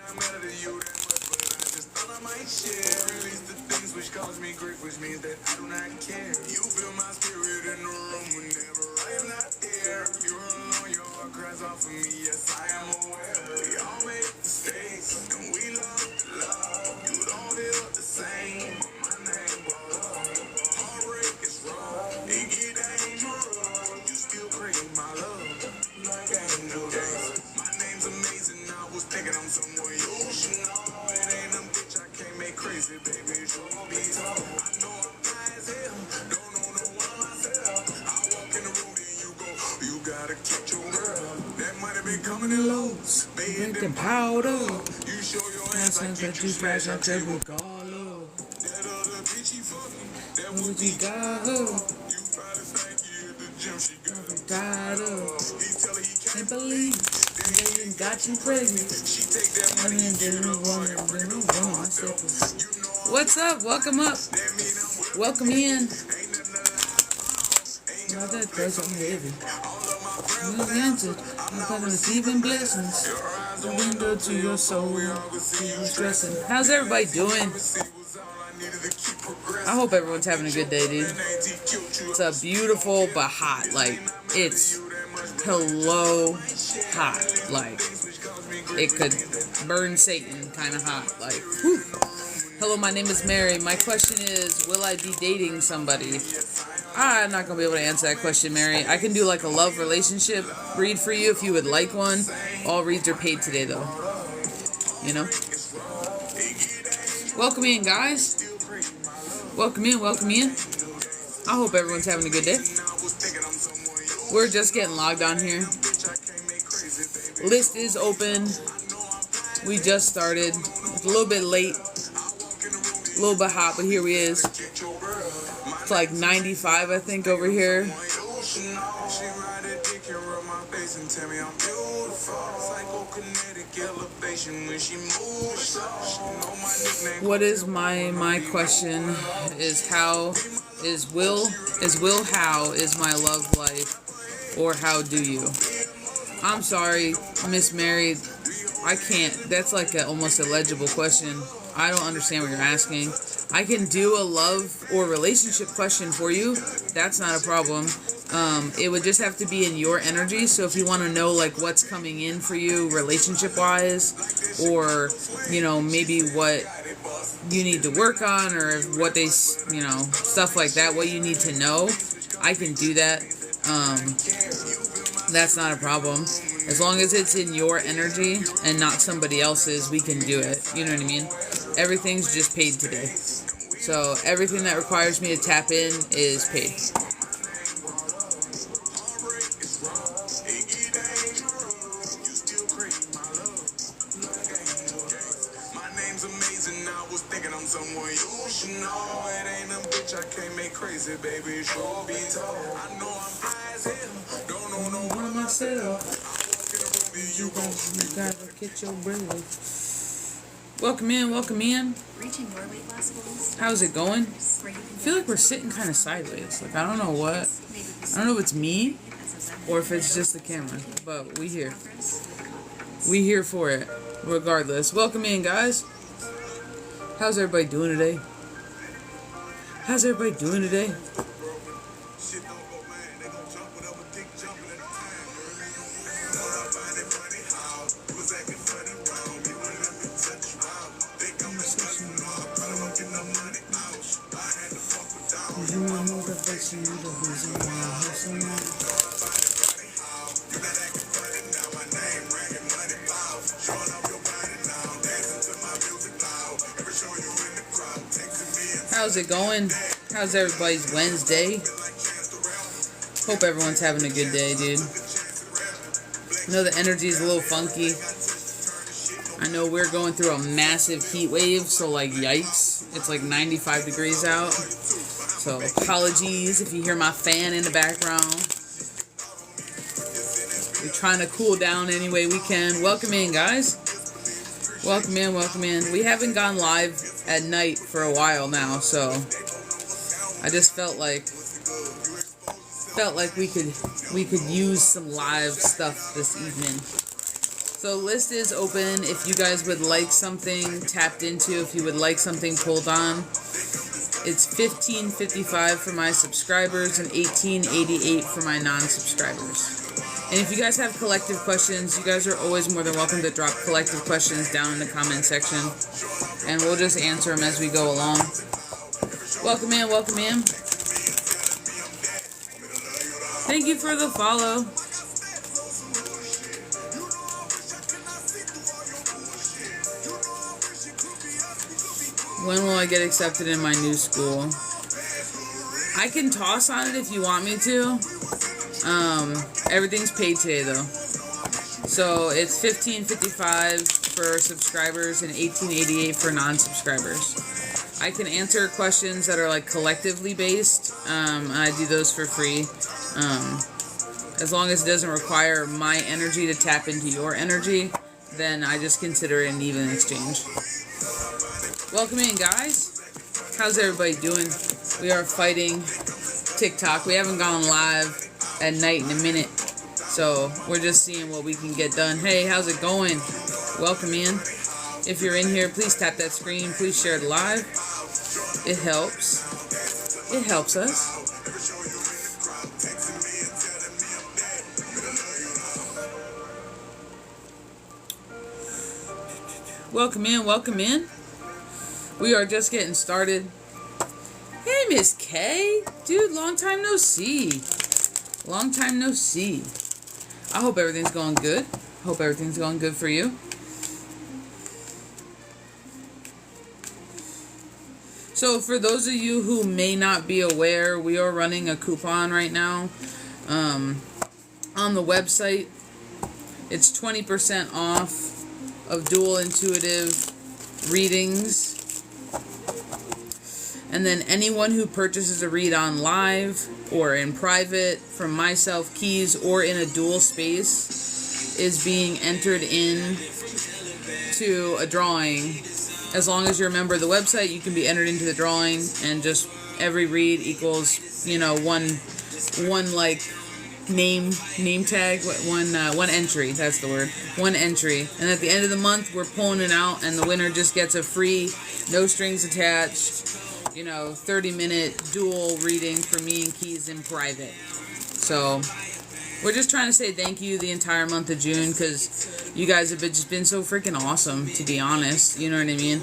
I'm better than you that much, but I just thought I might share. Release the things which cause me grief, which means that I do not care. You feel my spirit in the room whenever I am not there. You're alone, your heart cries out for me, yes, I am aware. We all make mistakes, and we love to love. You don't feel the same, but my name brought up. Heartbreak is wrong, it get dangerous. You still crave my love, like I ain't no days. My name's amazing, I was thinking I'm someone you should know. It ain't a bitch I can't make crazy, baby, you be told. I know I'm high as hell, don't know no one myself. I walk in the room and you go, you gotta catch your girl. That might have been coming in loads, baking powder. You show your ass, I get you smash, I tell you call up. That other bitch he fucking, that what you got her. You probably think you at the gym, she got him tied up. He tell her he can't believe they got you pregnant. She take that money and get it on and bring it on. What's up? Welcome up. Welcome in. Now that does I'm heavy. You answered. I'm gonna receiving blessings. The window to your soul. You stressing. How's everybody doing? I hope everyone's having a good day, dude. It's a beautiful but hot. Like, it's hello hot. Like, it could burn Satan kind of hot. Like, whew. Hello, my name is Mary. My question is, will I be dating somebody? I'm not going to be able to answer that question, Mary. I can do like a love relationship read for you if you would like one. All reads are paid today, though. You know? Welcome in, guys. Welcome in, welcome in. I hope everyone's having a good day. We're just getting logged on here. List is open. We just started. It's a little bit late. A little bit hot, but here we is. It's like 95, I think, over here. What is my question is how is my love life, or how do you? I'm sorry, Miss Mary, I can't. That's like a almost illegible question. I don't understand what you're asking. I can do a love or relationship question for you. That's not a problem. It would just have to be in your energy. So if you want to know like what's coming in for you relationship wise, or you know maybe what you need to work on, or what they stuff like that, what you need to know, I can do that. That's not a problem. As long as it's in your energy and not somebody else's, we can do it. You know what I mean? Everything's just paid today. So everything that requires me to tap in is paid. My name's amazing. I was thinking I'm someone you should know. It ain't a bitch I can't make crazy, baby. Sure be told. I know I'm high as hell. Don't know no one of myself. You gotta get your breath. Welcome in, welcome in. How's it going? I feel like we're sitting kind of sideways. Like, I don't know what. I don't know if it's me or if it's just the camera. But we here. We here for it. Regardless. Welcome in, guys. How's everybody doing today? How's everybody doing today? How's it going? How's everybody's Wednesday? Hope everyone's having a good day, dude. I know the energy is a little funky. I know we're going through a massive heat wave, so like yikes. It's like 95 degrees out. So apologies if you hear my fan in the background. We're trying to cool down any way we can. Welcome in, guys. Welcome in, welcome in. We haven't gone live at night for a while now, so I just felt like we could use some live stuff this evening. So list is open if you guys would like something tapped into, if you would like something pulled on. It's $15.55 for my subscribers and $18.88 for my non-subscribers. And if you guys have collective questions, you guys are always more than welcome to drop collective questions down in the comment section. And we'll just answer them as we go along. Welcome in, welcome in. Thank you for the follow. When will I get accepted in my new school? I can toss on it if you want me to. Everything's paid today though. So it's $15.55 for subscribers and $18.88 for non-subscribers. I can answer questions that are like collectively based. I do those for free. As long as it doesn't require my energy to tap into your energy, then I just consider it an even exchange. Welcome in, guys. How's everybody doing? We are fighting TikTok. We haven't gone live at night in a minute, so we're just seeing what we can get done. Hey, how's it going? Welcome in. If you're in here, please tap that screen. Please share it live. It helps. It helps us. Welcome in, welcome in. We are just getting started. Hey, Miss K. Dude, long time no see. Long time no see. I hope everything's going good. Hope everything's going good for you. So, for those of you who may not be aware, we are running a coupon right now on the website. It's 20% off of dual intuitive readings. And then anyone who purchases a read on live or in private from myself, Keys, or in a dual space is being entered in to a drawing. As long as you're a member of the website, you can be entered into the drawing, and just every read equals, you know, one like name tag, one entry. That's the word. One entry. And at the end of the month, we're pulling it out, and the winner just gets a free, no strings attached, 30-minute dual reading for me and Keys in private. So we're just trying to say thank you the entire month of June, because you guys have just been so freaking awesome, to be honest. You know what I mean?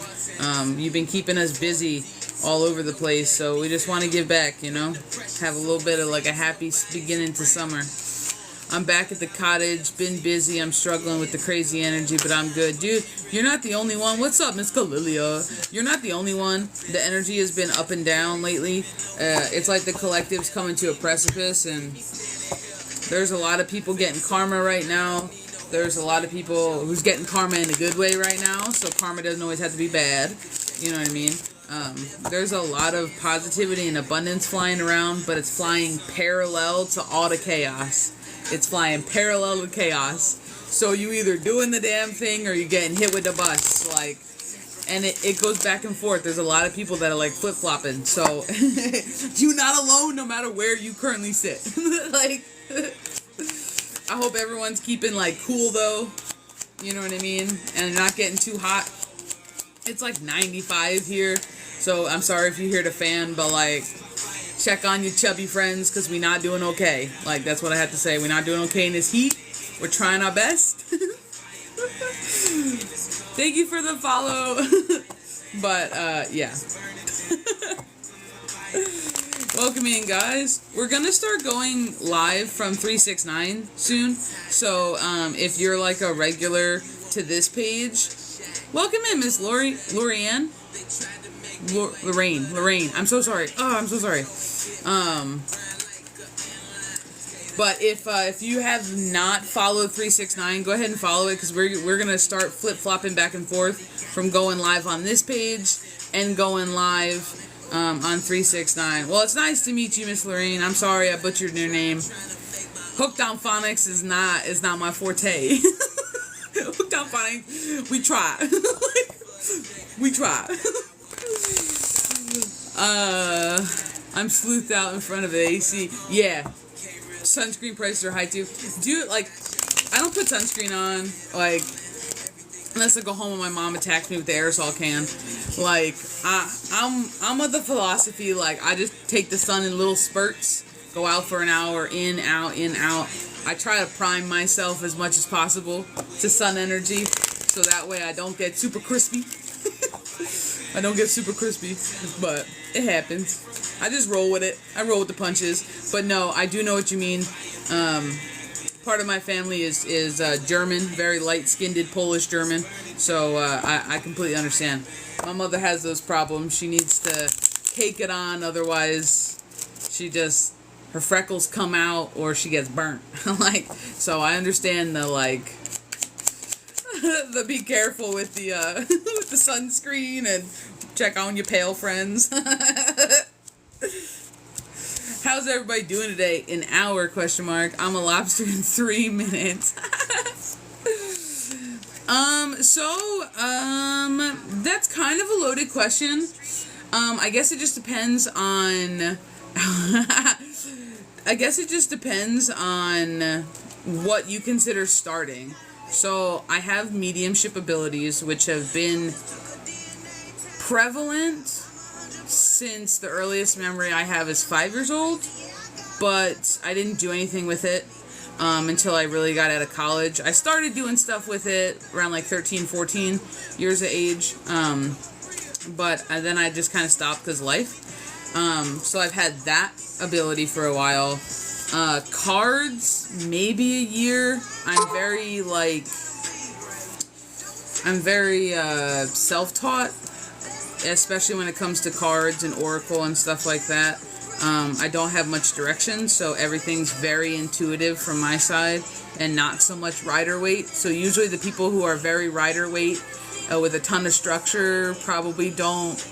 You've been keeping us busy all over the place, so we just want to give back, have a little bit of like a happy beginning to summer. I'm back at the cottage, been busy, I'm struggling with the crazy energy, but I'm good. Dude, you're not the only one. What's up, Miss Kalilia? You're not the only one. The energy has been up and down lately. It's like the collective's coming to a precipice, and there's a lot of people getting karma right now. There's a lot of people who's getting karma in a good way right now, so karma doesn't always have to be bad. You know what I mean? There's a lot of positivity and abundance flying around, but it's flying parallel to all the chaos. It's flying parallel to chaos. So you either doing the damn thing or you're getting hit with the bus. And it goes back and forth. There's a lot of people that are like flip-flopping. So you're not alone no matter where you currently sit. I hope everyone's keeping cool though. You know what I mean? And not getting too hot. It's 95 here. So I'm sorry if you hear the fan, but check on your chubby friends, because we're not doing okay. That's what I have to say. We're not doing okay in this heat. We're trying our best. Thank you for the follow. But, yeah. Welcome in, guys. We're going to start going live from 369 soon. So, if you're a regular to this page, welcome in, Miss Lorianne. Lorraine. I'm so sorry. Oh, I'm so sorry. But if you have not followed 369, go ahead and follow it, because we're gonna start flip-flopping back and forth from going live on this page and going live on 369. Well, it's nice to meet you, Miss Lorraine. I'm sorry I butchered your name. Hooked on phonics is not my forte. Hooked on phonics, we try. We try. I'm sleuthed out in front of the AC. Yeah. Sunscreen prices are high too. Dude, I don't put sunscreen on. Unless I go home and my mom attacks me with the aerosol can. Like, I'm of the philosophy, like, I just take the sun in little spurts, go out for an hour, in, out, in, out. I try to prime myself as much as possible to sun energy, so that way I don't get super crispy. I don't get super crispy, but it happens. I just roll with it. I roll with the punches. But no, I do know what you mean. Part of my family is German, very light-skinned Polish German, so I completely understand. My mother has those problems. She needs to take it on, otherwise her freckles come out or she gets burnt. Like, so I understand the, like, the be careful with the with the sunscreen and check on your pale friends. How's everybody doing today? An hour, question mark. I'm a lobster in 3 minutes. That's kind of a loaded question. I guess it just depends on what you consider starting. So I have mediumship abilities, which have been prevalent since the earliest memory I have is 5 years old, but I didn't do anything with it until I really got out of college. I started doing stuff with it around like 13, 14 years of age, but then I just kind of stopped because life. So I've had that ability for a while. Cards, maybe a year. I'm very self-taught, especially when it comes to cards and oracle and stuff like that. I don't have much direction, so everything's very intuitive from my side and not so much rider weight. So usually the people who are very rider weight with a ton of structure probably don't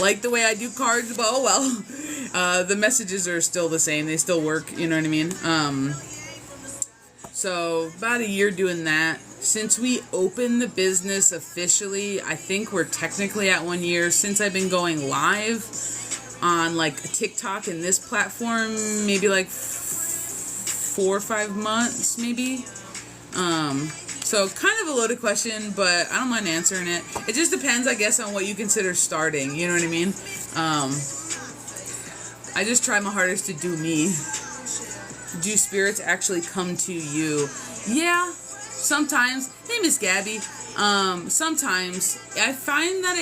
like the way I do cards, but oh well. The messages are still the same. They still work, you know what I mean? So about a year doing that. Since we opened the business officially, I think we're technically at 1 year. Since I've been going live on like TikTok and this platform, maybe like 4 or 5 months, maybe. So kind of a loaded question, but I don't mind answering it. It just depends, I guess, on what you consider starting. You know what I mean? I just try my hardest to do me. Do spirits actually come to you? Yeah. Sometimes, hey Miss Gabby, sometimes I find that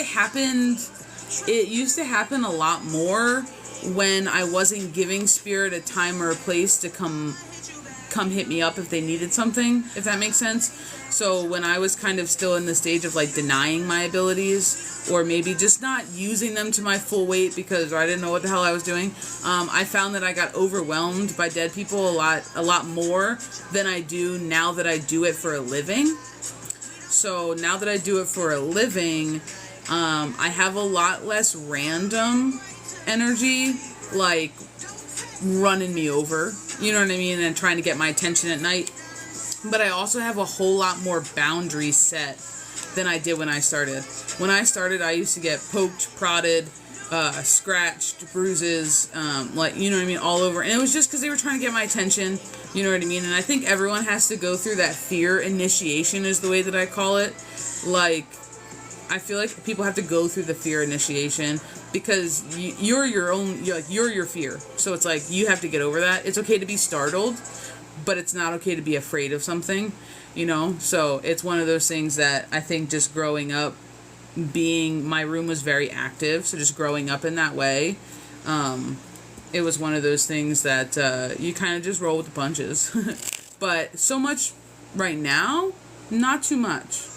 it used to happen a lot more when I wasn't giving spirit a time or a place to come hit me up if they needed something, if that makes sense. So when I was kind of still in the stage of like denying my abilities, or maybe just not using them to my full weight because I didn't know what the hell I was doing, I found that I got overwhelmed by dead people a lot more than I do now that I do it for a living. So now that I do it for a living, I have a lot less random energy, like running me over, you know what I mean, and trying to get my attention at night. But I also have a whole lot more boundaries set than I did when I started. When I started, I used to get poked, prodded, scratched, bruises, like, you know what I mean, all over. And it was just because they were trying to get my attention, you know what I mean? And I think everyone has to go through that fear initiation is the way that I call it. Like, I feel like people have to go through the fear initiation because you're your fear. So it's like, you have to get over that. It's okay to be startled, but it's not okay to be afraid of something, you know? So it's one of those things that I think just growing up, my room was very active, so just growing up in that way, it was one of those things that you kind of just roll with the punches. But so much right now, not too much.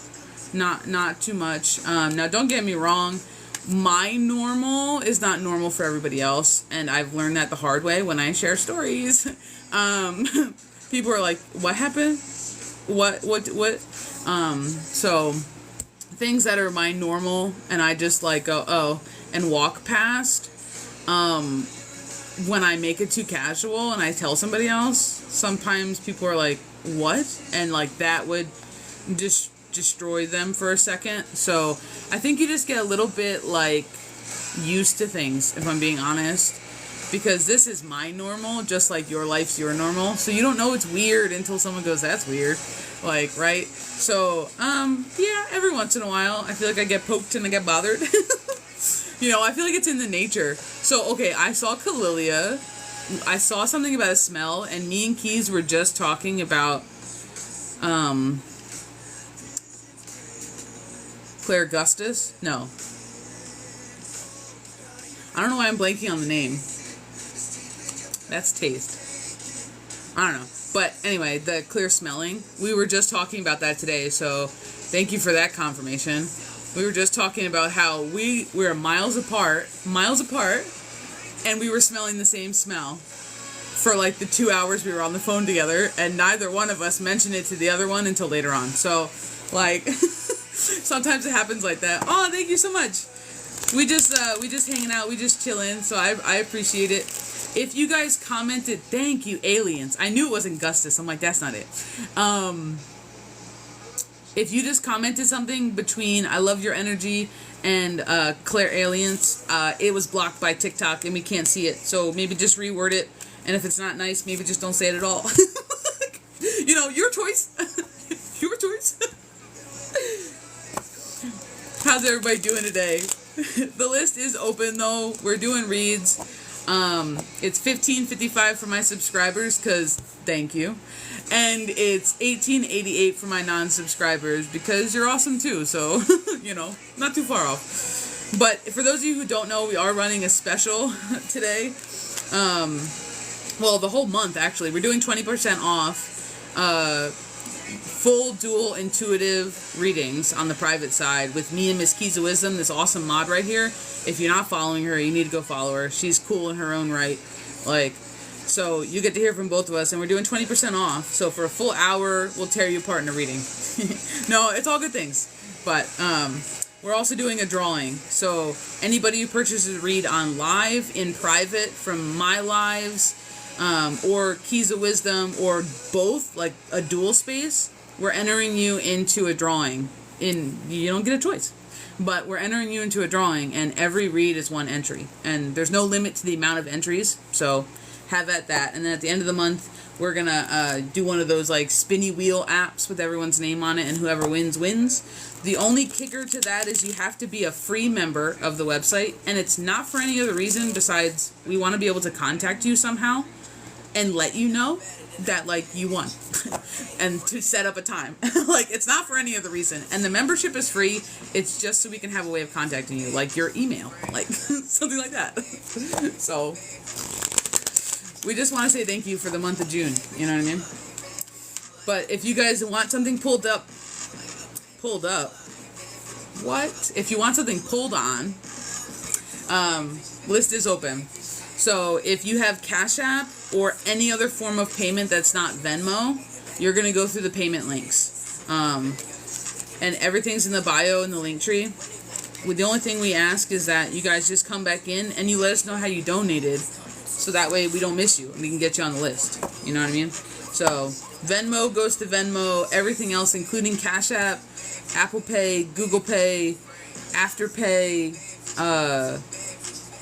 Not too much. Now, don't get me wrong, my normal is not normal for everybody else, and I've learned that the hard way when I share stories. People are like, what happened? What? So things that are my normal and I just like go, oh, and walk past, when I make it too casual and I tell somebody else, sometimes people are like, what? And like that would just destroy them for a second. So I think you just get a little bit like used to things, if I'm being honest. because this is my normal, just like your life's your normal. So you don't know it's weird until someone goes, that's weird. Like, right? So, yeah, every once in a while, I feel like I get poked and I get bothered. You know, I feel like it's in the nature. So, okay, I saw Kalilia. I saw something about a smell, and me and Keys were just talking about, Claire Gustus? No. I don't know why I'm blanking on the name. That's taste. I don't know. But anyway, the clear smelling. We were just talking about that today, so thank you for that confirmation. We were just talking about how we were miles apart, and we were smelling the same smell for like the 2 hours we were on the phone together, and neither one of us mentioned it to the other one until later on. So, like, sometimes it happens like that. Oh, thank you so much. We just hanging out, we just chilling, so I appreciate it. If you guys commented, thank you, aliens. I knew it wasn't Gustus. I'm like, that's not it. If you just commented something between I love your energy and Claire aliens, it was blocked by TikTok and we can't see it. So maybe just reword it. And if it's not nice, maybe just don't say it at all. You know, your choice. Your choice. How's everybody doing today? The list is open though. We're doing reads. It's $15.55 for my subscribers, because thank you. And it's $18.88 for my non-subscribers, because you're awesome too. So, you know, not too far off. But for those of you who don't know, we are running a special today. Well, the whole month, actually. We're doing 20% off full dual intuitive readings on the private side with me and Miss Keys of Wisdom, this awesome mod right here. If you're not following her, you need to go follow her. She's cool in her own right. Like, so you get to hear from both of us, and we're doing 20% off. So for a full hour, we'll tear you apart in a reading. No, it's all good things. But we're also doing a drawing. So anybody who purchases a read on live, in private, from my lives, or Keys of Wisdom, or both, like a dual space, we're entering you into a drawing. You don't get a choice, but we're entering you into a drawing, and every read is one entry, and there's no limit to the amount of entries, so have at that. And then at the end of the month, we're gonna do one of those like spinny wheel apps with everyone's name on it, and whoever wins wins. The only kicker to that is you have to be a free member of the website, and it's not for any other reason besides we want to be able to contact you somehow and let you know that, like, you won. And to set up a time. Like, it's not for any other reason. And the membership is free. It's just so we can have a way of contacting you. Like, your email. Like, something like that. So, we just want to say thank you for the month of June. You know what I mean? But if you guys want something pulled up? What? If you want something pulled on, list is open. So if you have Cash App or any other form of payment that's not Venmo, you're going to go through the payment links. And everything's in the bio in the Linktree. The only thing we ask is that you guys just come back in and you let us know how you donated, so that way we don't miss you and we can get you on the list. You know what I mean? So Venmo goes to Venmo. Everything else, including Cash App, Apple Pay, Google Pay, Afterpay,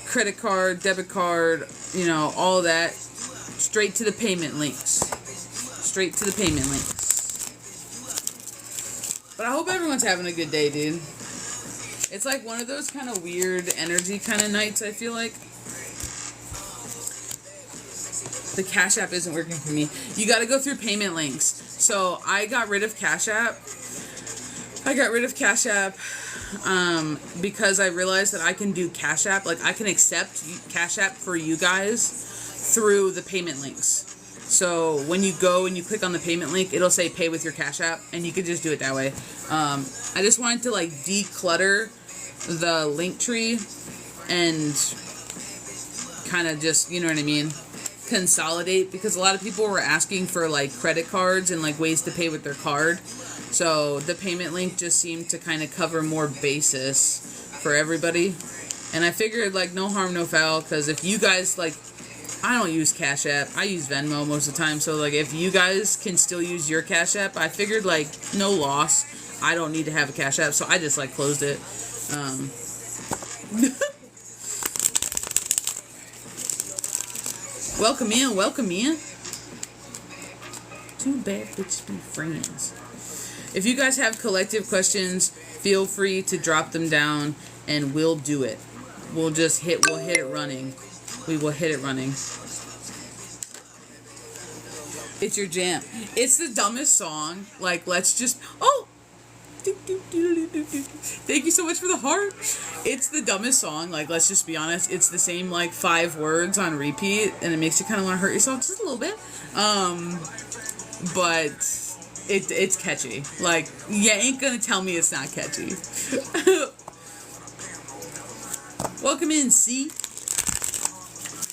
credit card, debit card, you know, all that, straight to the payment links. Straight to the payment links. But I hope everyone's having a good day, dude. It's like one of those kind of weird energy kind of nights, I feel like. The Cash App isn't working for me. You got to go through payment links. So I got rid of Cash App. Because I realized that I can do Cash App. Like, I can accept Cash App for you guys through the payment links. So when you go and you click on the payment link, it'll say pay with your Cash App, and you can just do it that way. I just wanted to, like, declutter the Linktree and kind of just, you know what I mean, consolidate, because a lot of people were asking for, like, credit cards and, like, ways to pay with their card. So the payment link just seemed to kind of cover more basis for everybody. And I figured, like, no harm, no foul, because if you guys, like, I don't use Cash App. I use Venmo most of the time. So, like, if you guys can still use your Cash App, I figured, like, no loss. I don't need to have a Cash App, so I just, like, closed it. Welcome in, welcome in. Two bad bitches be friends. If you guys have collective questions, feel free to drop them down and we'll do it. We'll hit it running. We will hit it running. It's your jam. It's the dumbest song. Like, let's just... Oh! Thank you so much for the heart. It's the dumbest song. Like, let's just be honest. It's the same, like, 5 words on repeat. And it makes you kind of want to hurt yourself just a little bit. But it's catchy. Like, you ain't gonna tell me it's not catchy. Welcome in, C.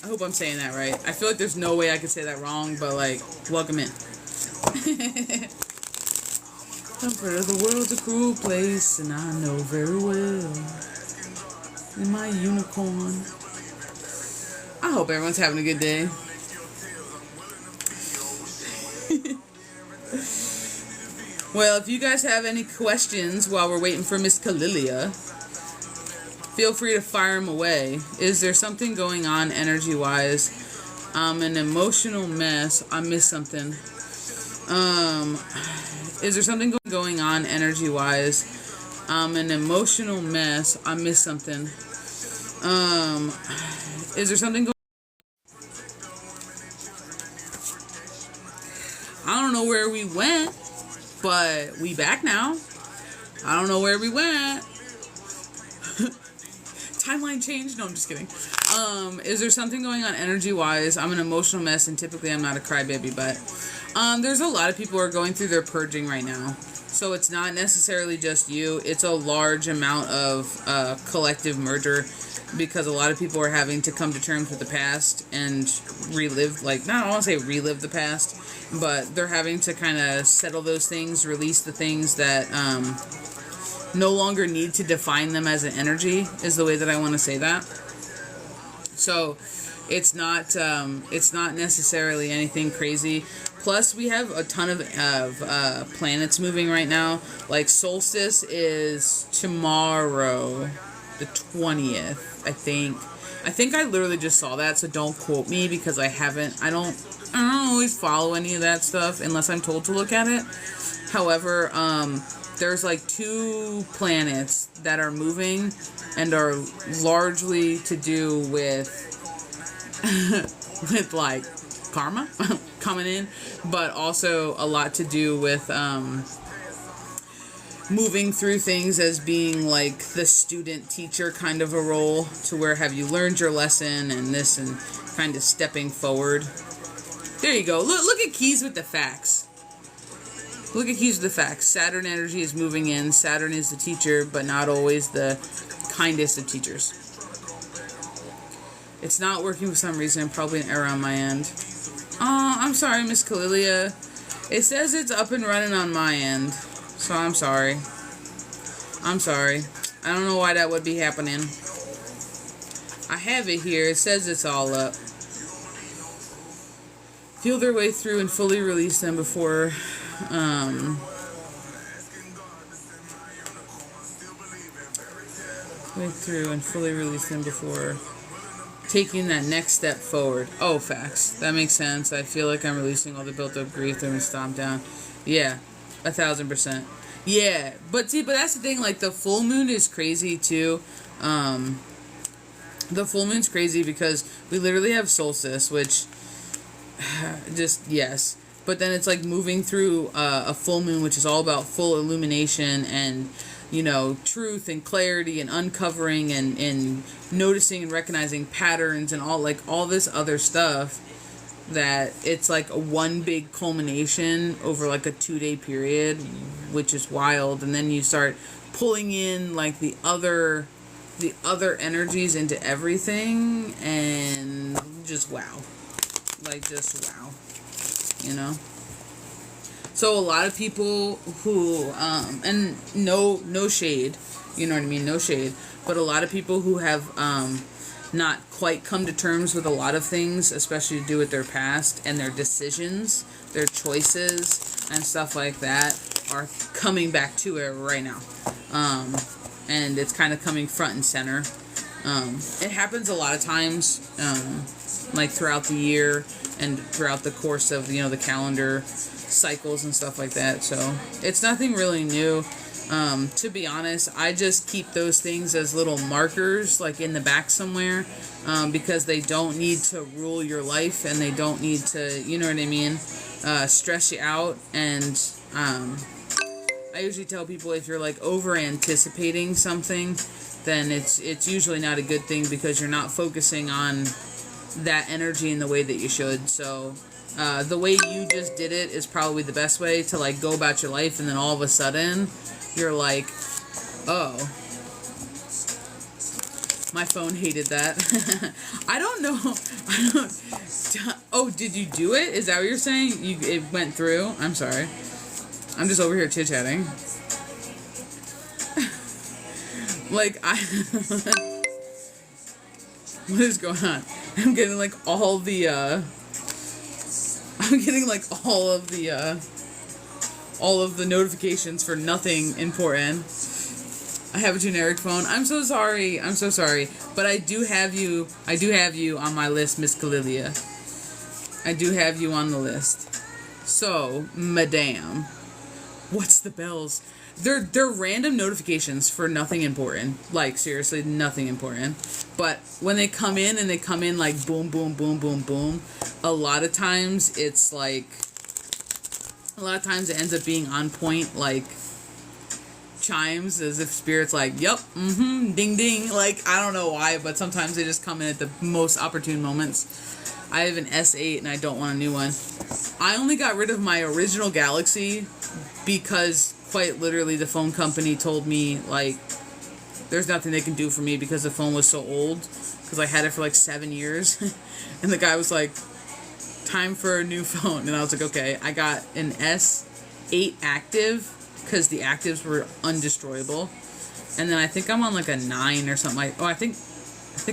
I hope I'm saying that right. I feel like there's no way I could say that wrong, but like, welcome in. Comfort of the world's a cruel place, and I know very well. In my unicorn. I hope everyone's having a good day. Well, if you guys have any questions while we're waiting for Miss Kalilia, feel free to fire them away. Is there something going on energy-wise? I'm an emotional mess. I missed something. Is there something going on energy-wise? I'm an emotional mess. I missed something. Is there something going on? I don't know where we went, but we back now. I don't know where we went. Timeline change? No, I'm just kidding. Is there something going on energy-wise? I'm an emotional mess, and typically I'm not a crybaby, but there's a lot of people who are going through their purging right now. So it's not necessarily just you. It's a large amount of collective merger, because a lot of people are having to come to terms with the past and relive, like, not I don't want to say relive the past, but they're having to kind of settle those things, release the things that no longer need to define them as an energy, is the way that I want to say that. So it's not necessarily anything crazy. Plus, we have a ton of planets moving right now. Like, solstice is tomorrow, the 20th, I think. I think I literally just saw that, so don't quote me, because I don't always follow any of that stuff unless I'm told to look at it. However, there's like 2 planets that are moving and are largely to do with with like karma coming in, but also a lot to do with moving through things as being like the student teacher kind of a role, to where have you learned your lesson and this, and kind of stepping forward. There you go. Look at Keys with the facts. Look at Keys with the facts. Saturn energy is moving in. Saturn is the teacher, but not always the kindest of teachers. It's not working for some reason. Probably an error on my end. Oh, I'm sorry, Miss Kalilia. It says it's up and running on my end. So I'm sorry. I'm sorry. I don't know why that would be happening. I have it here. It says it's all up. Feel their way through and fully release them before... way through and fully release them before taking that next step forward. Oh, facts. That makes sense. I feel like I'm releasing all the built-up grief that was stomped down. Yeah, 1000%. Yeah, but that's the thing. Like, the full moon is crazy too. The full moon's crazy because we literally have solstice, which just yes. But then it's like moving through a full moon, which is all about full illumination and, you know, truth and clarity and uncovering and noticing and recognizing patterns and all this other stuff, that it's like a one big culmination over like a 2-day period, which is wild. And then you start pulling in like the other energies into everything, and just wow. Like, just wow. You know? So a lot of people who, and no shade, you know what I mean? No shade. But a lot of people who have not quite come to terms with a lot of things, especially to do with their past and their decisions, their choices, and stuff like that, are coming back to it right now. And it's kind of coming front and center. It happens a lot of times, like throughout the year and throughout the course of, the calendar cycles and stuff like that. So it's nothing really new. To be honest, I just keep those things as little markers, like in the back somewhere, because they don't need to rule your life, and they don't need to, you know what I mean, stress you out. And I usually tell people, if you're like over anticipating something, then it's usually not a good thing, because you're not focusing on that energy in the way that you should. So the way you just did it is probably the best way to like go about your life, and then all of a sudden you're like, oh, my phone hated that. I don't know. Oh, did you do it? Is that what you're saying? It went through? I'm sorry. I'm just over here chit-chatting. Like, what is going on? I'm getting like all the notifications for nothing important. I have a generic phone. I'm so sorry. But I do have you on my list, Miss Kalilia. I do have you on the list. So, madame, what's the bells? They're random notifications for nothing important. Like, seriously, nothing important. But when they come in, and they come in like boom, boom, boom, boom, boom, a lot of times it ends up being on point, like chimes, as if Spirit's like, yep, ding, ding. Like, I don't know why, but sometimes they just come in at the most opportune moments. I have an S8 and I don't want a new one. I only got rid of my original Galaxy because quite literally the phone company told me, like, there's nothing they can do for me because the phone was so old, because I had it for like 7 years. And the guy was like, time for a new phone. And I was like, okay. I got an S8 active because the actives were undestroyable. And then I think I'm on like a 9 or something. I think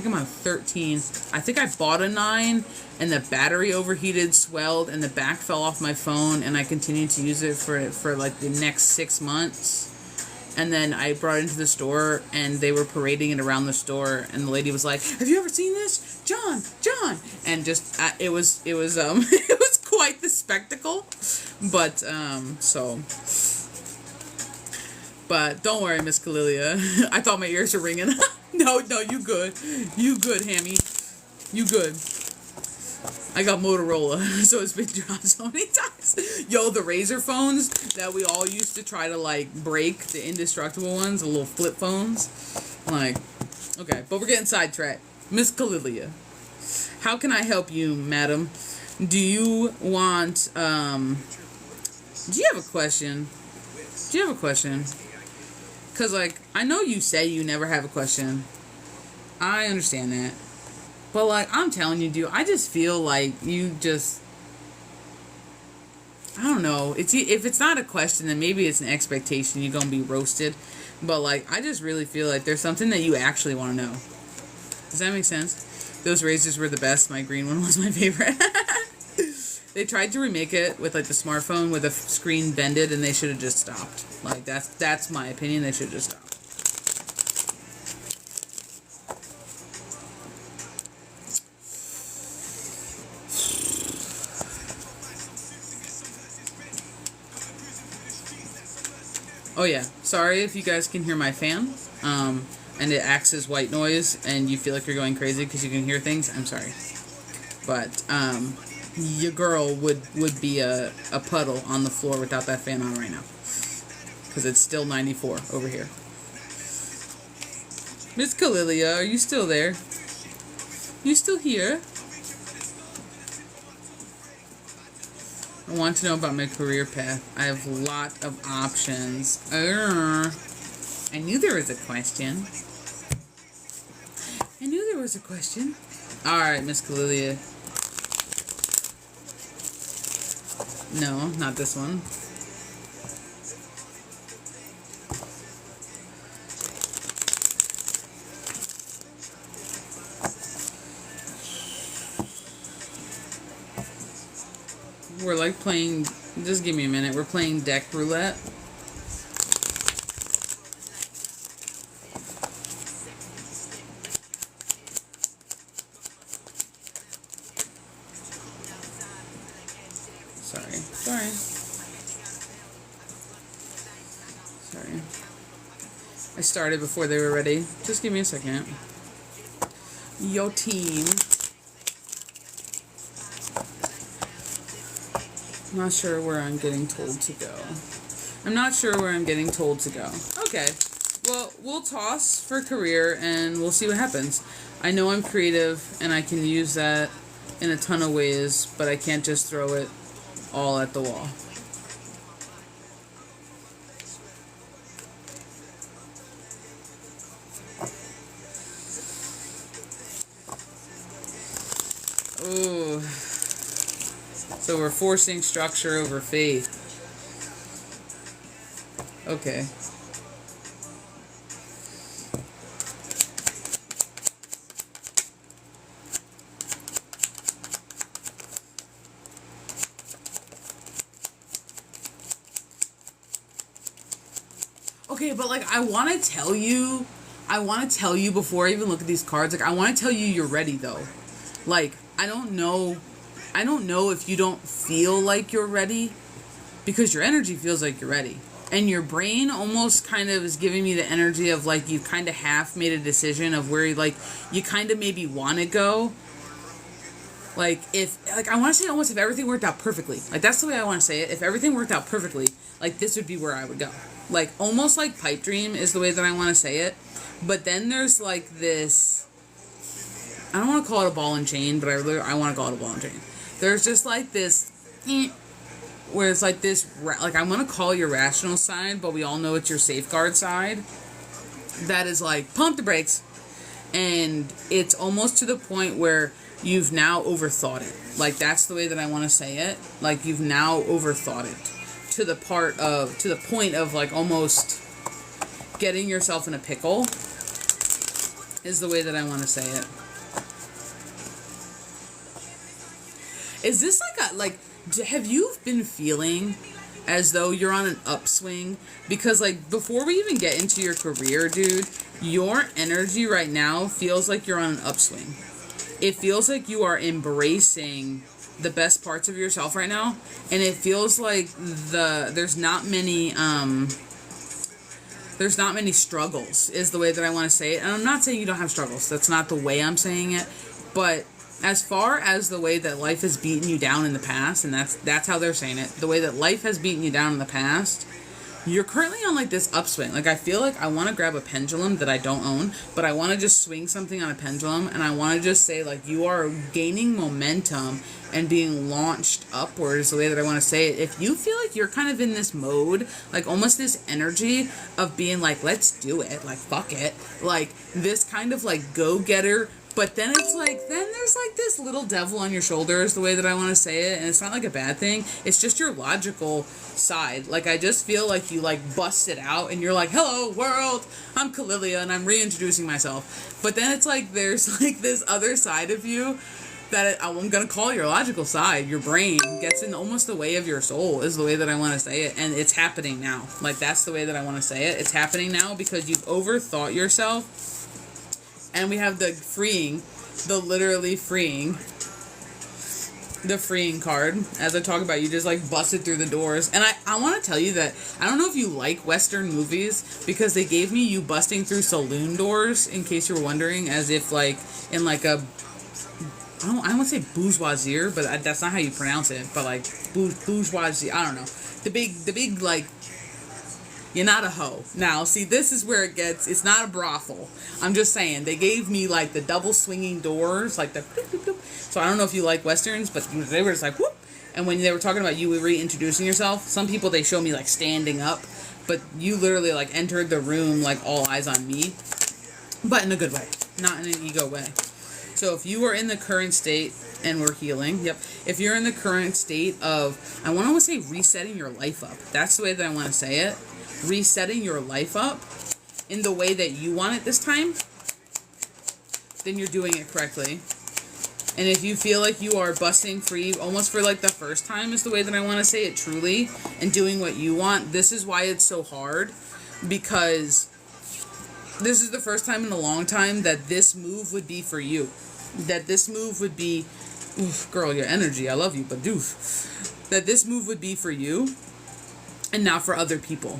I'm on 13. I think I bought a 9 and the battery overheated, swelled, and the back fell off my phone, and I continued to use it for like the next 6 months. And then I brought it into the store, and they were parading it around the store, and the lady was like, "Have you ever seen this? John!" And just, it was it was quite the spectacle. But, but don't worry, Miss Kalilia. I thought my ears were ringing. No, you good. You good, Hammy. You good. I got Motorola, so it's been dropped so many times. Yo, the Razor phones that we all used to try to, like, break, the indestructible ones, the little flip phones. Like, okay, but we're getting sidetracked. Miss Kalilia, how can I help you, madam? Do you want, do you have a question? Because, like, I know you say you never have a question. I understand that. But, like, I'm telling you, dude, I just feel like you just, I don't know. If it's not a question, then maybe it's an expectation. You're going to be roasted. But, like, I just really feel like there's something that you actually want to know. Does that make sense? Those razors were the best. My green one was my favorite. They tried to remake it with, like, the smartphone with the screen bended, and they should have just stopped. Like, that's my opinion. They should have just stopped. Oh yeah, sorry if you guys can hear my fan, and it acts as white noise, and you feel like you're going crazy because you can hear things. I'm sorry, but your girl would be a puddle on the floor without that fan on right now, because it's still 94 over here. Miss Kalilia, are you still there? You still here? I want to know about my career path. I have a lot of options. I knew there was a question. Alright, Miss Kalilia. No, not this one. We're like playing, just give me a minute, we're playing deck roulette. started before they were ready. Just give me a second. Yo, team. I'm not sure where I'm getting told to go. I'm not sure where I'm getting told to go. Okay. Well, we'll toss for career and we'll see what happens. I know I'm creative and I can use that in a ton of ways, but I can't just throw it all at the wall. Ooh. So we're forcing structure over faith. Okay. Okay, but like I want to tell you before I even look at these cards, like I want to tell you you're ready though. Like I don't know if you don't feel like you're ready because your energy feels like you're ready. And your brain almost kind of is giving me the energy of like you kind of half made a decision of where like you kind of maybe want to go. Like I want to say almost if everything worked out perfectly. Like that's the way I want to say it. If everything worked out perfectly, like this would be where I would go. Like almost like pipe dream is the way that I want to say it. But then there's like this, I don't want to call it a ball and chain, but I want to call it a ball and chain. There's just like this, where it's like this, like I'm going to call your rational side, but we all know it's your safeguard side. That is like, pump the brakes. And it's almost to the point where you've now overthought it. Like that's the way that I want to say it. Like you've now overthought it. To the point of like almost getting yourself in a pickle is the way that I want to say it. Is this have you been feeling as though you're on an upswing? Because like before we even get into your career, dude, your energy right now feels like you're on an upswing. It feels like you are embracing the best parts of yourself right now, and it feels like there's not many struggles is the way that I want to say it. And I'm not saying you don't have struggles. That's not the way I'm saying it. But as far as the way that life has beaten you down in the past, and that's how they're saying it, the way that life has beaten you down in the past, you're currently on like this upswing. Like I feel like I want to grab a pendulum that I don't own, but I want to just swing something on a pendulum, and I want to just say like you are gaining momentum and being launched upwards, the way that I want to say it. If you feel like you're kind of in this mode, like almost this energy of being like, let's do it, like fuck it, like this kind of like go-getter, but then it's like, then there's like this little devil on your shoulders, the way that I want to say it, and it's not like a bad thing, it's just your logical side. Like I just feel like you like bust it out and you're like, hello world, I'm Kalilia and I'm reintroducing myself. But then it's like there's like this other side of you that I'm going to call your logical side. Your brain gets in almost the way of your soul is the way that I want to say it. And it's happening now. Like that's the way that I want to say it. It's happening now because you've overthought yourself. And we have the freeing, the freeing card. As I talk about, you just like busted through the doors. And I want to tell you that I don't know if you like Western movies because they gave me you busting through saloon doors, in case you were wondering, as if like in like a, I won't say bourgeoisie, but that's not how you pronounce it. But like bourgeoisie, I don't know. The big like, you're not a hoe. Now, see, this is where it's not a brothel. I'm just saying, they gave me like the double swinging doors, like the bloop, bloop, bloop. So I don't know if you like Westerns, but they were just like whoop. And when they were talking about you reintroducing yourself, some people they show me like standing up, but you literally like entered the room like all eyes on me, but in a good way, not in an ego way. So if you are in the current state, and we're healing, if you're in the current state of, I want to say resetting your life up. That's the way that I want to say it. Resetting your life up in the way that you want it this time, then you're doing it correctly. And if you feel like you are busting free almost for like the first time is the way that I want to say it truly, and doing what you want, this is why it's so hard, because this is the first time in a long time that this move would be for you. That this move would be, oof, girl, your energy, I love you, but doof. That this move would be for you and not for other people.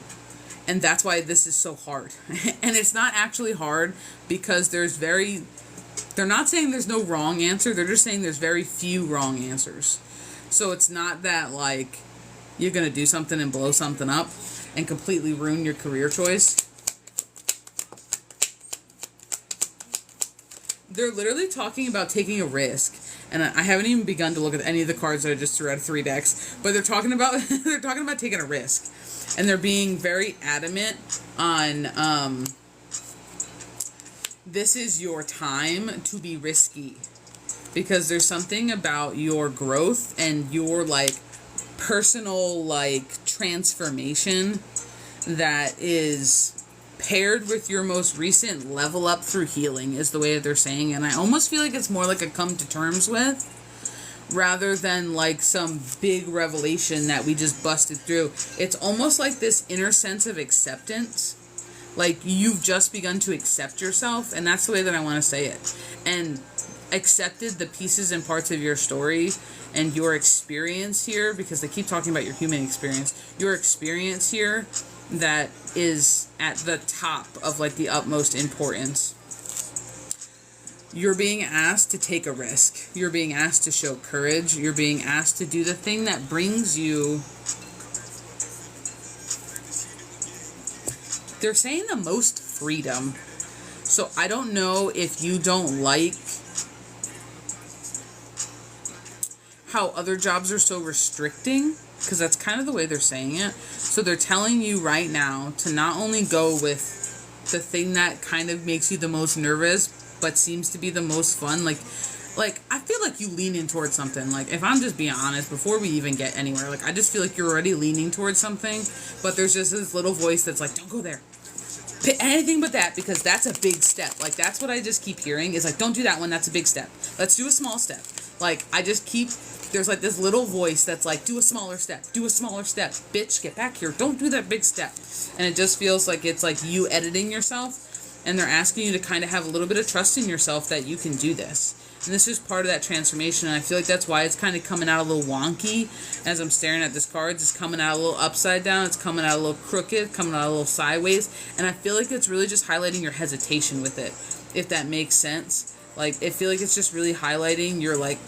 And that's why this is so hard. And it's not actually hard because they're not saying there's no wrong answer. They're just saying there's very few wrong answers. So it's not that like you're going to do something and blow something up and completely ruin your career choice. They're literally talking about taking a risk. And I haven't even begun to look at any of the cards that I just threw out of 3 decks. But they're talking about taking a risk. And they're being very adamant on this is your time to be risky. Because there's something about your growth and your like personal like transformation that is paired with your most recent level up through healing is the way that they're saying. And I almost feel like it's more like a come to terms with rather than like some big revelation that we just busted through. It's almost like this inner sense of acceptance. Like you've just begun to accept yourself, and that's the way that I want to say it. And accepted the pieces and parts of your story and your experience here, because they keep talking about your human experience, your experience here that is at the top of like the utmost importance. You're being asked to take a risk. You're being asked to show courage. You're being asked to do the thing that brings you, they're saying, the most freedom. So I don't know if you don't like how other jobs are so restricting, because that's kind of the way they're saying it. So they're telling you right now to not only go with the thing that kind of makes you the most nervous but seems to be the most fun. Like I feel like you lean in towards something. Like, if I'm just being honest, before we even get anywhere, like, I just feel like you're already leaning towards something, but there's just this little voice that's like, don't go there. Anything but that, because that's a big step. Like, that's what I just keep hearing is like, don't do that one. That's a big step. Let's do a small step. Like, I just keep, there's like this little voice that's like, do a smaller step. Do a smaller step. Bitch, get back here. Don't do that big step. And it just feels like it's like you editing yourself. And they're asking you to kind of have a little bit of trust in yourself that you can do this. And this is part of that transformation. And I feel like that's why it's kind of coming out a little wonky as I'm staring at this card. It's coming out a little upside down. It's coming out a little crooked, coming out a little sideways. And I feel like it's really just highlighting your hesitation with it, if that makes sense. Like, I feel like it's just really highlighting your, like,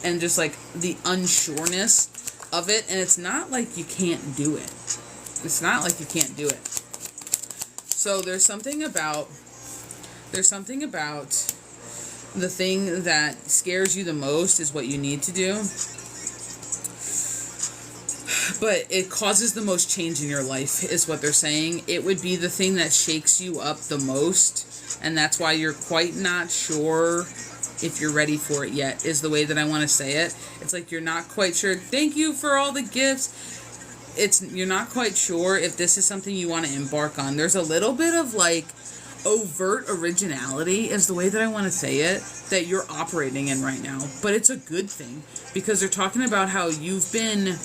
and just, like, the unsureness of it. And it's not like you can't do it. It's not like you can't do it. So there's something about the thing that scares you the most is what you need to do. But it causes the most change in your life, is what they're saying. It would be the thing that shakes you up the most. And that's why you're quite not sure if you're ready for it yet, is the way that I want to say it. It's like you're not quite sure. Thank you for all the gifts. You're not quite sure if this is something you want to embark on. There's a little bit of like overt originality, is the way that I want to say it, that you're operating in right now. But it's a good thing, because they're talking about how you've been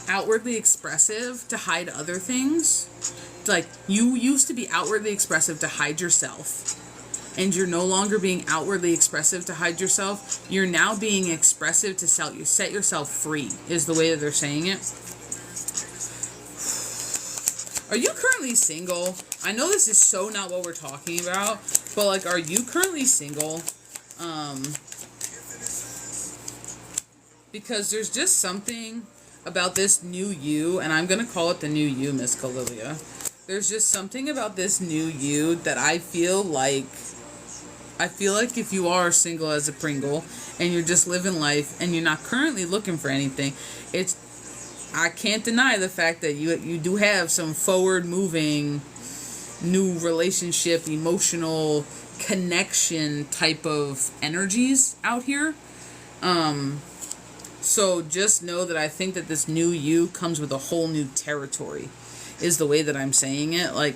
outwardly expressive to hide other things. Like, you used to be outwardly expressive to hide yourself, and you're no longer being outwardly expressive to hide yourself. You're now being expressive to set yourself free, is the way that they're saying it. Are you currently single? I know this is so not what we're talking about, but like, are you currently single? Because there's just something about this new you, and I'm going to call it the new you, Miss Kalilia. There's just something about this new you that I feel like if you are single as a Pringle and you're just living life and you're not currently looking for anything, I can't deny the fact that you do have some forward moving new relationship, emotional connection type of energies out here. So just know that I think that this new you comes with a whole new territory, is the way that I'm saying it. Like,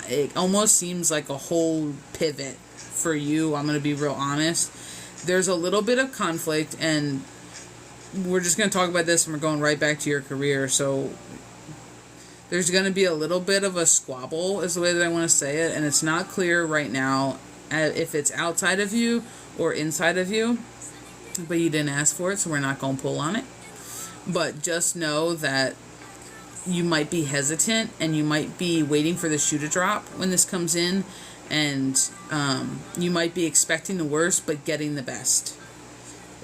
it almost seems like a whole pivot for you. I'm going to be real honest. There's a little bit of conflict, and we're just going to talk about this, and we're going right back to your career. So there's going to be a little bit of a squabble, is the way that I want to say it, and it's not clear right now if it's outside of you or inside of you, but you didn't ask for it, so we're not going to pull on it. But just know that you might be hesitant and you might be waiting for the shoe to drop when this comes in, and you might be expecting the worst but getting the best.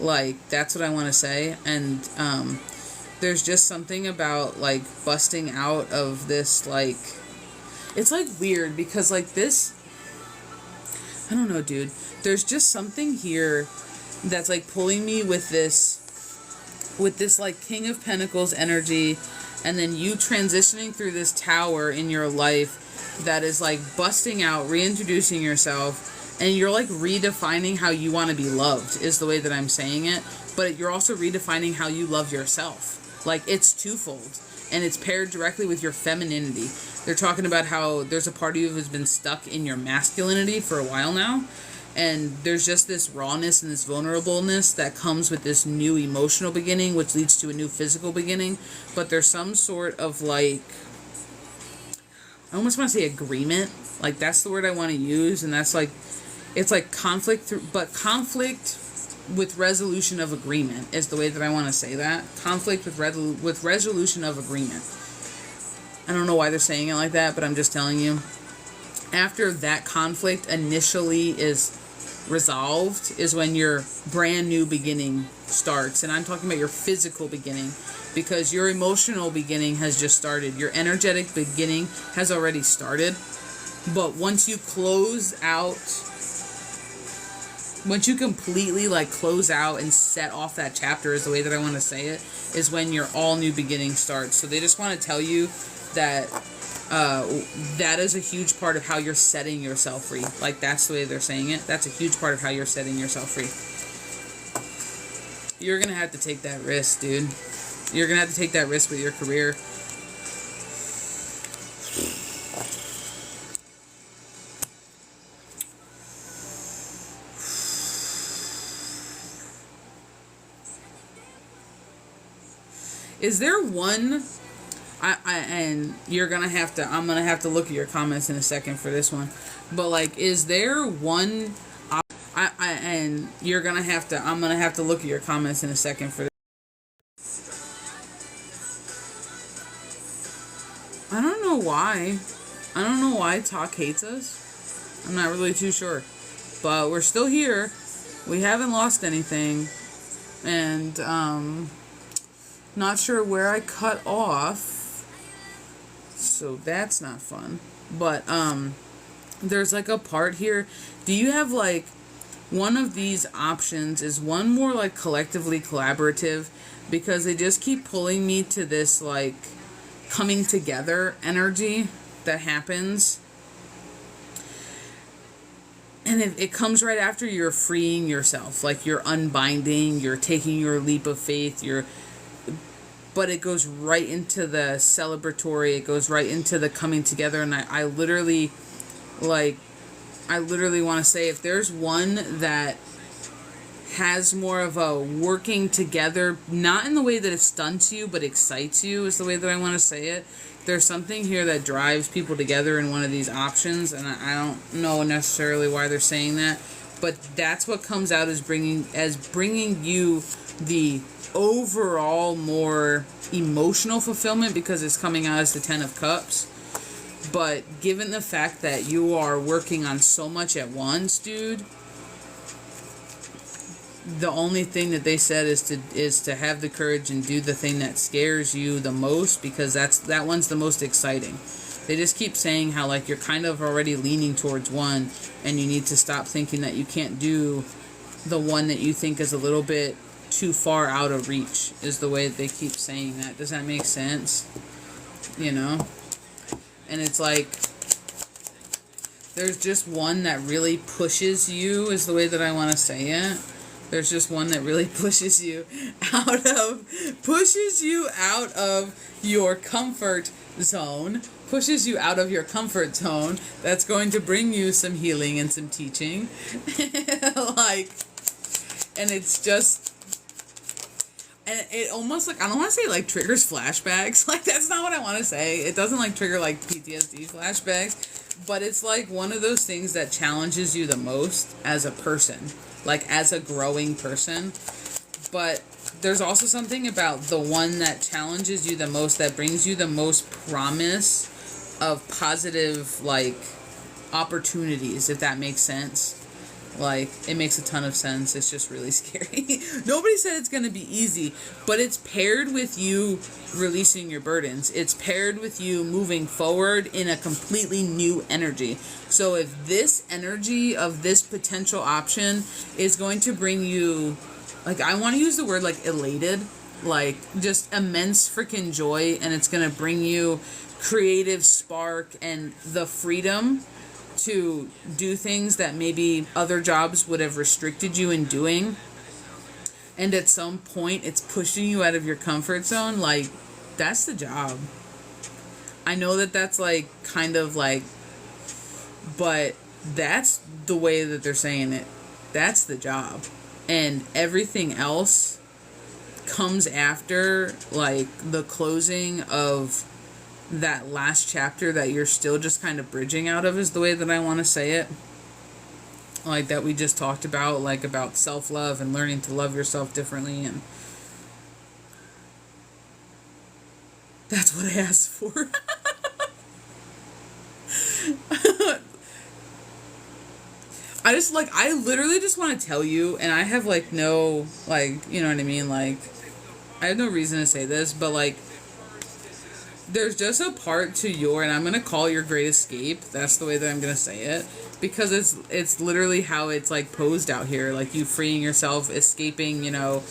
Like, that's what I want to say. And there's just something about, like, busting out of this, like, it's, like, weird because, like, this, I don't know, dude. There's just something here that's, like, pulling me with this, like, King of Pentacles energy, and then you transitioning through this tower in your life that is, like, busting out, reintroducing yourself, and you're, like, redefining how you want to be loved, is the way that I'm saying it. But you're also redefining how you love yourself. Like, it's twofold. And it's paired directly with your femininity. They're talking about how there's a part of you who's been stuck in your masculinity for a while now. And there's just this rawness and this vulnerableness that comes with this new emotional beginning, which leads to a new physical beginning. But there's some sort of, like, I almost want to say agreement. Like, that's the word I want to use. And that's, like, it's like conflict, but conflict with resolution of agreement is the way that I want to say that. Conflict with resolution of agreement. I don't know why they're saying it like that, but I'm just telling you. After that conflict initially is resolved is when your brand new beginning starts. And I'm talking about your physical beginning, because your emotional beginning has just started. Your energetic beginning has already started. But once you close out, once you completely, like, close out and set off that chapter, is the way that I want to say it, is when your all new beginning starts. So they just want to tell you that that is a huge part of how you're setting yourself free. Like, that's the way they're saying it. That's a huge part of how you're setting yourself free. You're going to have to take that risk, dude. You're going to have to take that risk with your career. Is there one, and you're gonna have to, I'm gonna have to look at your comments in a second for this one, but, like, is there one, and you're gonna have to, I'm gonna have to look at your comments in a second for this. I don't know why. I don't know why Talk hates us. I'm not really too sure, but we're still here. We haven't lost anything, and not sure where I cut off, so that's not fun. But there's, like, a part here. Do you have, like, one of these options? Is one more, like, collectively collaborative? Because they just keep pulling me to this, like, coming together energy that happens. And it comes right after you're freeing yourself. Like, you're unbinding, you're taking your leap of faith, but it goes right into the celebratory, it goes right into the coming together. And I literally want to say, if there's one that has more of a working together, not in the way that it stunts you, but excites you, is the way that I want to say it. There's something here that drives people together in one of these options, and I don't know necessarily why they're saying that, but that's what comes out as bringing you the overall more emotional fulfillment, because it's coming out as the 10 of Cups. But given the fact that you are working on so much at once, dude, the only thing that they said is to have the courage and do the thing that scares you the most, because that one's the most exciting. They just keep saying how, like, you're kind of already leaning towards one, and you need to stop thinking that you can't do the one that you think is a little bit too far out of reach, is the way that they keep saying that. Does that make sense? You know? And it's like, there's just one that really pushes you, is the way that I want to say it. There's just one that really pushes you out of your comfort zone. Pushes you out of your comfort zone. That's going to bring you some healing and some teaching. Like, and it's just, and it almost, like, I don't want to say, like, triggers flashbacks. Like, that's not what I want to say. It doesn't, like, trigger, like, PTSD flashbacks. But it's, like, one of those things that challenges you the most as a person. Like, as a growing person. But there's also something about the one that challenges you the most, that brings you the most promise of positive, like, opportunities, if that makes sense. Like, it makes a ton of sense. It's just really scary. Nobody said it's going to be easy, but it's paired with you releasing your burdens. It's paired with you moving forward in a completely new energy. So if this energy of this potential option is going to bring you, like, I want to use the word, like, elated, like, just immense freaking joy, and it's going to bring you creative spark and the freedom to do things that maybe other jobs would have restricted you in doing, and at some point it's pushing you out of your comfort zone, like, that's the job. I know that that's, like, kind of like, but that's the way that they're saying it. That's the job. And everything else comes after, like, the closing of that last chapter that you're still just kind of bridging out of, is the way that I want to say it. Like, that we just talked about, like, about self-love and learning to love yourself differently, and that's what I asked for. I literally just want to tell you, and I have, like, no, like, you know what I mean, like, I have no reason to say this, but, like, there's just a part to your, and I'm going to call your great escape, that's the way that I'm going to say it, because it's literally how it's, like, posed out here, like, you freeing yourself, escaping, you know,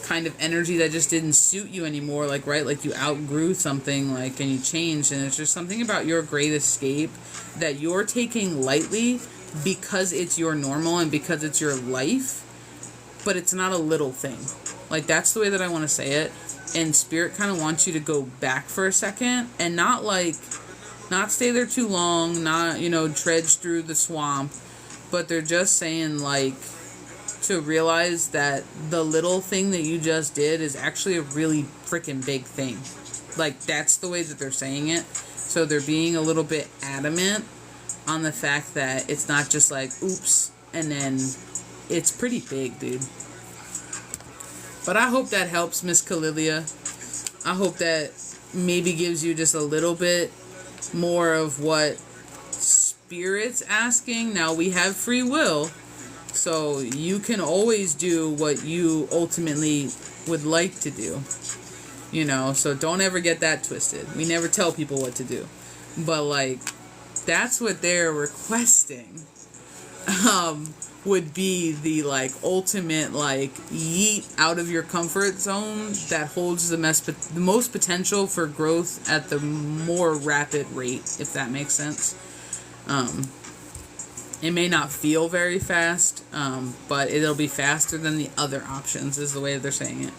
kind of energy that just didn't suit you anymore, like, right, like, you outgrew something, like, and you changed, and it's just something about your great escape that you're taking lightly because it's your normal and because it's your life, but it's not a little thing. Like, that's the way that I want to say it. And Spirit kind of wants you to go back for a second and not stay there too long, not, you know, dredge through the swamp, but they're just saying, like, to realize that the little thing that you just did is actually a really freaking big thing. Like, that's the way that they're saying it. So they're being a little bit adamant on the fact that it's not just like, oops, and then it's pretty big, dude. But I hope that helps, Miss Kalilia. I hope that maybe gives you just a little bit more of what Spirit's asking. Now, we have free will, so you can always do what you ultimately would like to do. You know, so don't ever get that twisted. We never tell people what to do. But, like, that's what they're requesting. Would be the, like, ultimate, like, yeet out of your comfort zone that holds the most potential for growth at the more rapid rate, if that makes sense. It may not feel very fast, but it'll be faster than the other options, is the way they're saying it.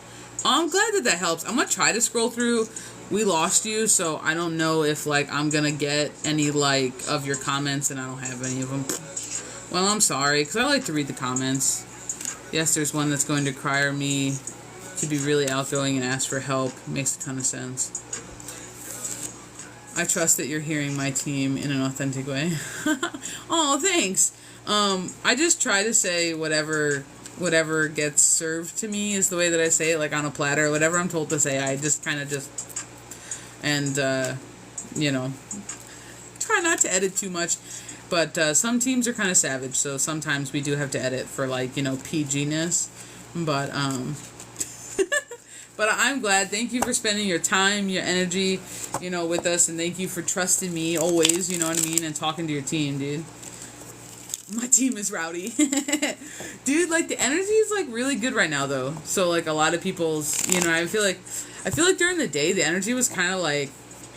I'm glad that helps. I'm going to try to scroll through. We lost you, so I don't know if, like, I'm going to get any, like, of your comments, and I don't have any of them. Well, I'm sorry, because I like to read the comments. Yes, there's one that's going to require me to be really outgoing and ask for help. Makes a ton of sense. I trust that you're hearing my team in an authentic way. Oh, thanks. I just try to say whatever gets served to me is the way that I say it, like on a platter. Whatever I'm told to say, I just kind of and, you know, try not to edit too much. But some teams are kind of savage, so sometimes we do have to edit for, like, you know, PG-ness. But, but I'm glad. Thank you for spending your time, your energy, you know, with us. And thank you for trusting me always, you know what I mean, and talking to your team, dude. My team is rowdy. Dude, like, the energy is, like, really good right now, though. So, like, a lot of people's, you know, I feel like during the day, the energy was kind of, like,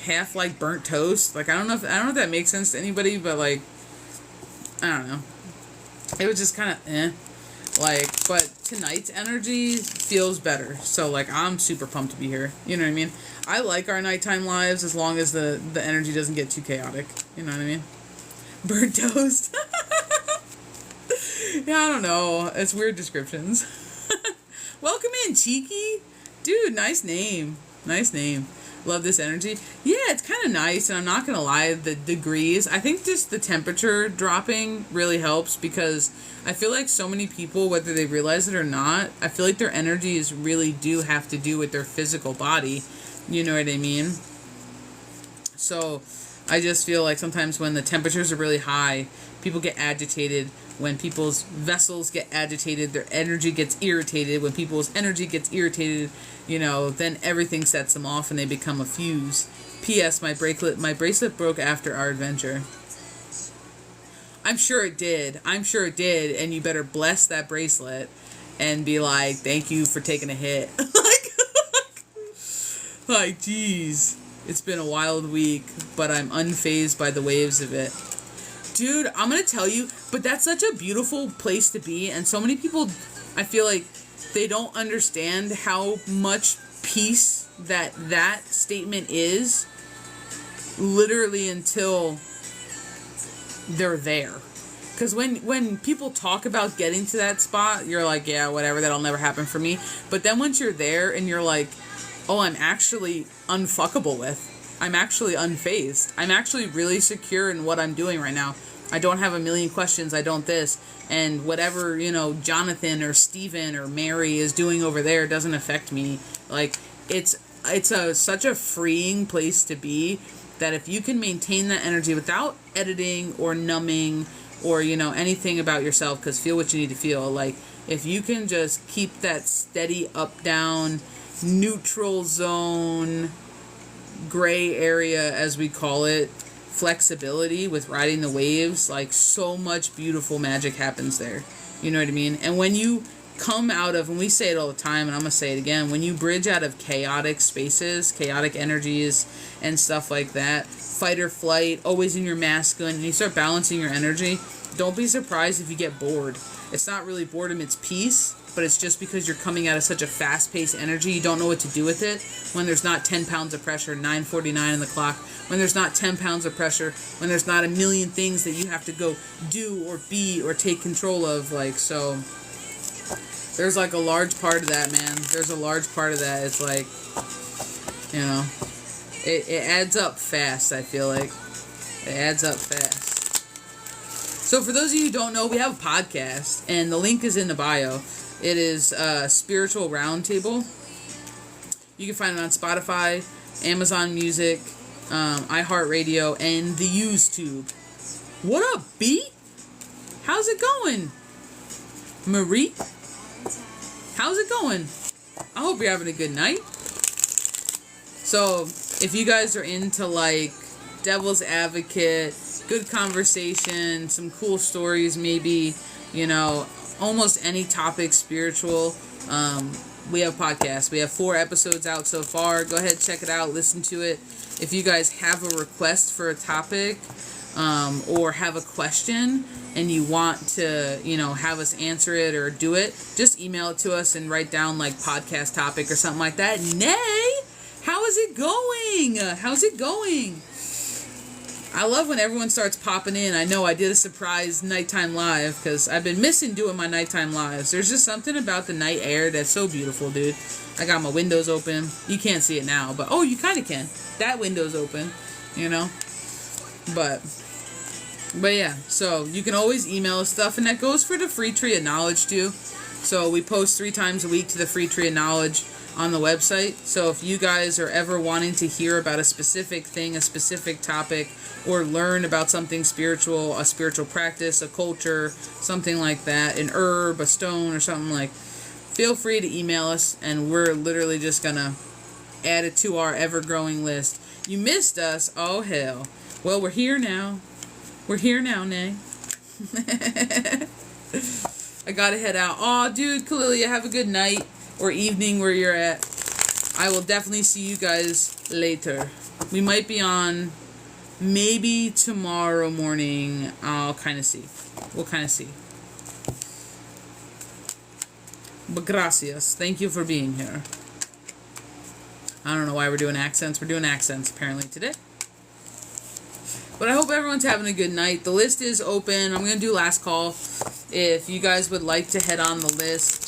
half, like, burnt toast. Like, I don't know if that makes sense to anybody, but, like, I don't know. It was just kind of like, but tonight's energy feels better. So, like, I'm super pumped to be here. You know what I mean? I like our nighttime lives as long as the energy doesn't get too chaotic. You know what I mean? Burnt toast. Yeah, I don't know. It's weird descriptions. Welcome in, Cheeky. Dude, nice name. Nice name. Love this energy. Yeah, it's kind of nice, and I'm not going to lie, the degrees, I think just the temperature dropping really helps, because I feel like so many people, whether they realize it or not, I feel like their energies really do have to do with their physical body. You know what I mean? So I just feel like sometimes when the temperatures are really high, people get agitated. When people's vessels get agitated, their energy gets irritated. When people's energy gets irritated, you know, then everything sets them off and they become a fuse. P.S. My bracelet broke after our adventure. I'm sure it did. And you better bless that bracelet and be like, thank you for taking a hit. like, geez. It's been a wild week, but I'm unfazed by the waves of it. Dude, I'm going to tell you, but that's such a beautiful place to be, and so many people, I feel like, they don't understand how much peace that statement is, literally until they're there. Because when people talk about getting to that spot, you're like, yeah, whatever, that'll never happen for me. But then once you're there and you're like, oh, I'm actually unfuckable with. I'm actually unfazed. I'm actually really secure in what I'm doing right now. I don't have a million questions. I don't this. And whatever, you know, Jonathan or Steven or Mary is doing over there doesn't affect me. Like, it's such a freeing place to be, that if you can maintain that energy without editing or numbing or, you know, anything about yourself, because feel what you need to feel. Like, if you can just keep that steady up, down, neutral zone, gray area, as we call it, flexibility with riding the waves, like, so much beautiful magic happens there. You know what I mean? And when you come out of, and we say it all the time, and I'm going to say it again, when you bridge out of chaotic spaces, chaotic energies, and stuff like that, fight or flight, always in your masculine, and you start balancing your energy, don't be surprised if you get bored. It's not really boredom, it's peace. But it's just because you're coming out of such a fast-paced energy, you don't know what to do with it. When there's not 10 pounds of pressure, 9:49 on the clock. When there's not 10 pounds of pressure. When there's not a million things that you have to go do or be or take control of. Like, so there's like a large part of that, man. There's a large part of that. It's like, you know, it adds up fast, I feel like. It adds up fast. So for those of you who don't know, we have a podcast, and the link is in the bio. It is Spiritual Roundtable. You can find it on Spotify, Amazon Music, iHeartRadio, and the YouTube. What up, B? How's it going? Marie? How's it going? I hope you're having a good night. So, if you guys are into, like, Devil's Advocate, good conversation, some cool stories maybe, you know, almost any topic spiritual, we have podcasts. We have 4 episodes out so far. Go ahead, check it out, listen to it. If you guys have a request for a topic, or have a question and you want to, you know, have us answer it or do it, just email it to us and write down like podcast topic or something like that. Nay, how is it going? How's it going? I love when everyone starts popping in. I know I did a surprise nighttime live because I've been missing doing my nighttime lives. There's just something about the night air that's so beautiful, dude. I got my windows open. You can't see it now, but oh, you kind of can. That window's open, you know. But yeah, so you can always email us stuff, and that goes for the free tree of knowledge too. So we post 3 times a week to the free tree of knowledge on the website. So if you guys are ever wanting to hear about a specific thing, a specific topic, or learn about something spiritual, a spiritual practice, a culture, something like that, an herb, a stone, or something, like, feel free to email us, and we're literally just gonna add it to our ever-growing list. You missed us? Oh, hell. Well, we're here now. We're here now, Nay. I gotta head out. Aw, dude, Kalilia, have a good night or evening where you're at. I will definitely see you guys later. We might be on maybe tomorrow morning. I'll kind of see. We'll kind of see. But gracias. Thank you for being here. I don't know why we're doing accents. We're doing accents apparently today. But I hope everyone's having a good night. The list is open. I'm going to do last call. If you guys would like to head on the list,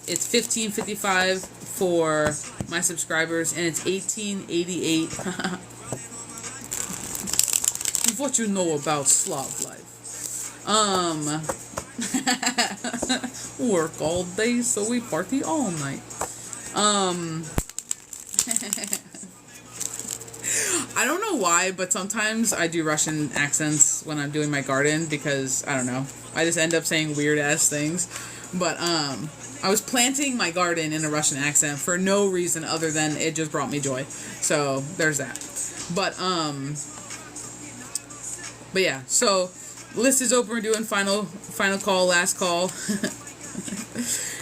it's 1555 for my subscribers, and it's 1888. What you know about Slav life? Work all day, so we party all night. I don't know why, but sometimes I do Russian accents when I'm doing my garden because, I don't know, I just end up saying weird ass things. But, I was planting my garden in a Russian accent for no reason other than it just brought me joy. So, there's that. But yeah, so, list is open. We're doing final call, last call.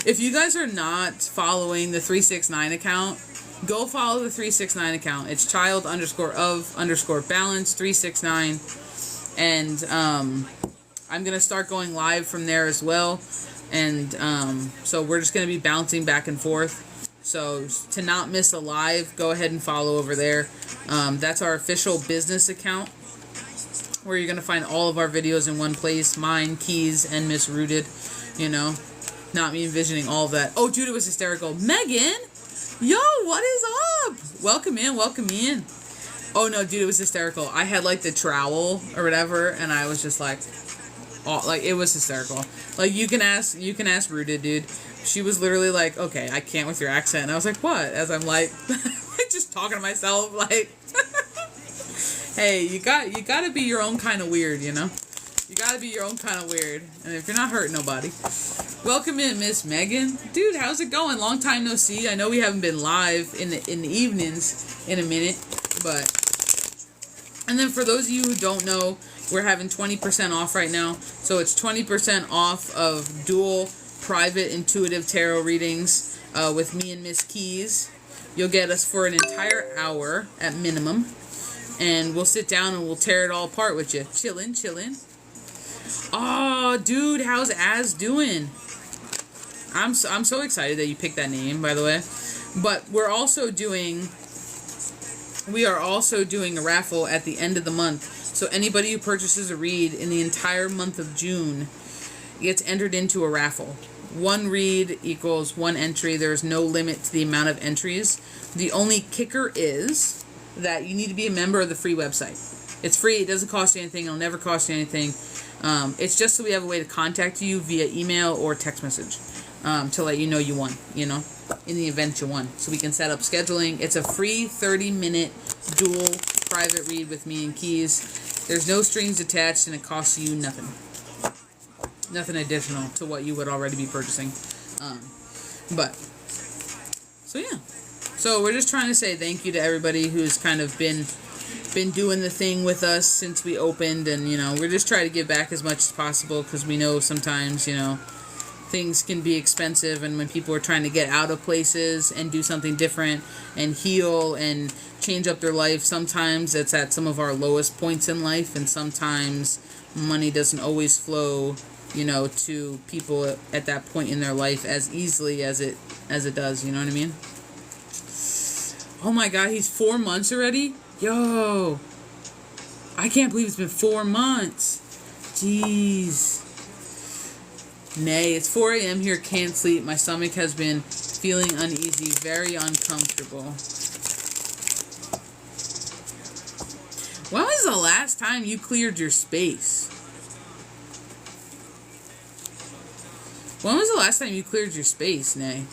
If you guys are not following the 369 account, go follow the 369 account. It's child_of_balance 369. And I'm going to start going live from there as well. And so we're just going to be bouncing back and forth. So to not miss a live, go ahead and follow over there. That's our official business account, where you're going to find all of our videos in one place. Mine, Keys, and Miss Rooted. You know, not me envisioning all of that. Oh, Judah was hysterical. Megan! Yo, what is up? Welcome in, welcome in. Oh no, dude, it was hysterical. I had like the trowel or whatever, and I was just like, oh, like it was hysterical. Like you can ask Rooted, dude. She was literally like, okay, I can't with your accent. And I was like, what? As I'm like, just talking to myself, like, hey, you gotta be your own kind of weird, you know? You gotta be your own kind of weird. And if you're not hurting nobody. Welcome in, Miss Megan. Dude, how's it going? Long time no see. I know we haven't been live in the evenings in a minute. But, and then for those of you who don't know, we're having 20% off right now. So it's 20% off of dual private intuitive tarot readings with me and Miss Keys. You'll get us for an entire hour at minimum. And we'll sit down and we'll tear it all apart with you. Chillin'. Oh, dude, how's Az doing? I'm so excited that you picked that name, by the way. But we are also doing a raffle at the end of the month. So anybody who purchases a read in the entire month of June gets entered into a raffle. One read equals one entry. There's no limit to the amount of entries. The only kicker is that you need to be a member of the free website. It's free. It doesn't cost you anything. It'll never cost you anything. It's just so we have a way to contact you via email or text message to let you know you won, you know, in the event you won. So we can set up scheduling. It's a free 30-minute dual private read with me and Keys. There's no strings attached, and it costs you nothing. Nothing additional to what you would already be purchasing. So yeah. So we're just trying to say thank you to everybody who's kind of been doing the thing with us since we opened, and you know, we're just trying to give back as much as possible because we know sometimes, you know, things can be expensive, and when people are trying to get out of places and do something different and heal and change up their life, sometimes it's at some of our lowest points in life, and sometimes money doesn't always flow, you know, to people at that point in their life as easily as it does, you know what I mean? Oh my god, he's 4 months already? Yo, I can't believe it's been 4 months. Jeez. Nay, it's 4 a.m. here, can't sleep. My stomach has been feeling uneasy, very uncomfortable. When was the last time you cleared your space? When was the last time you cleared your space, Nay?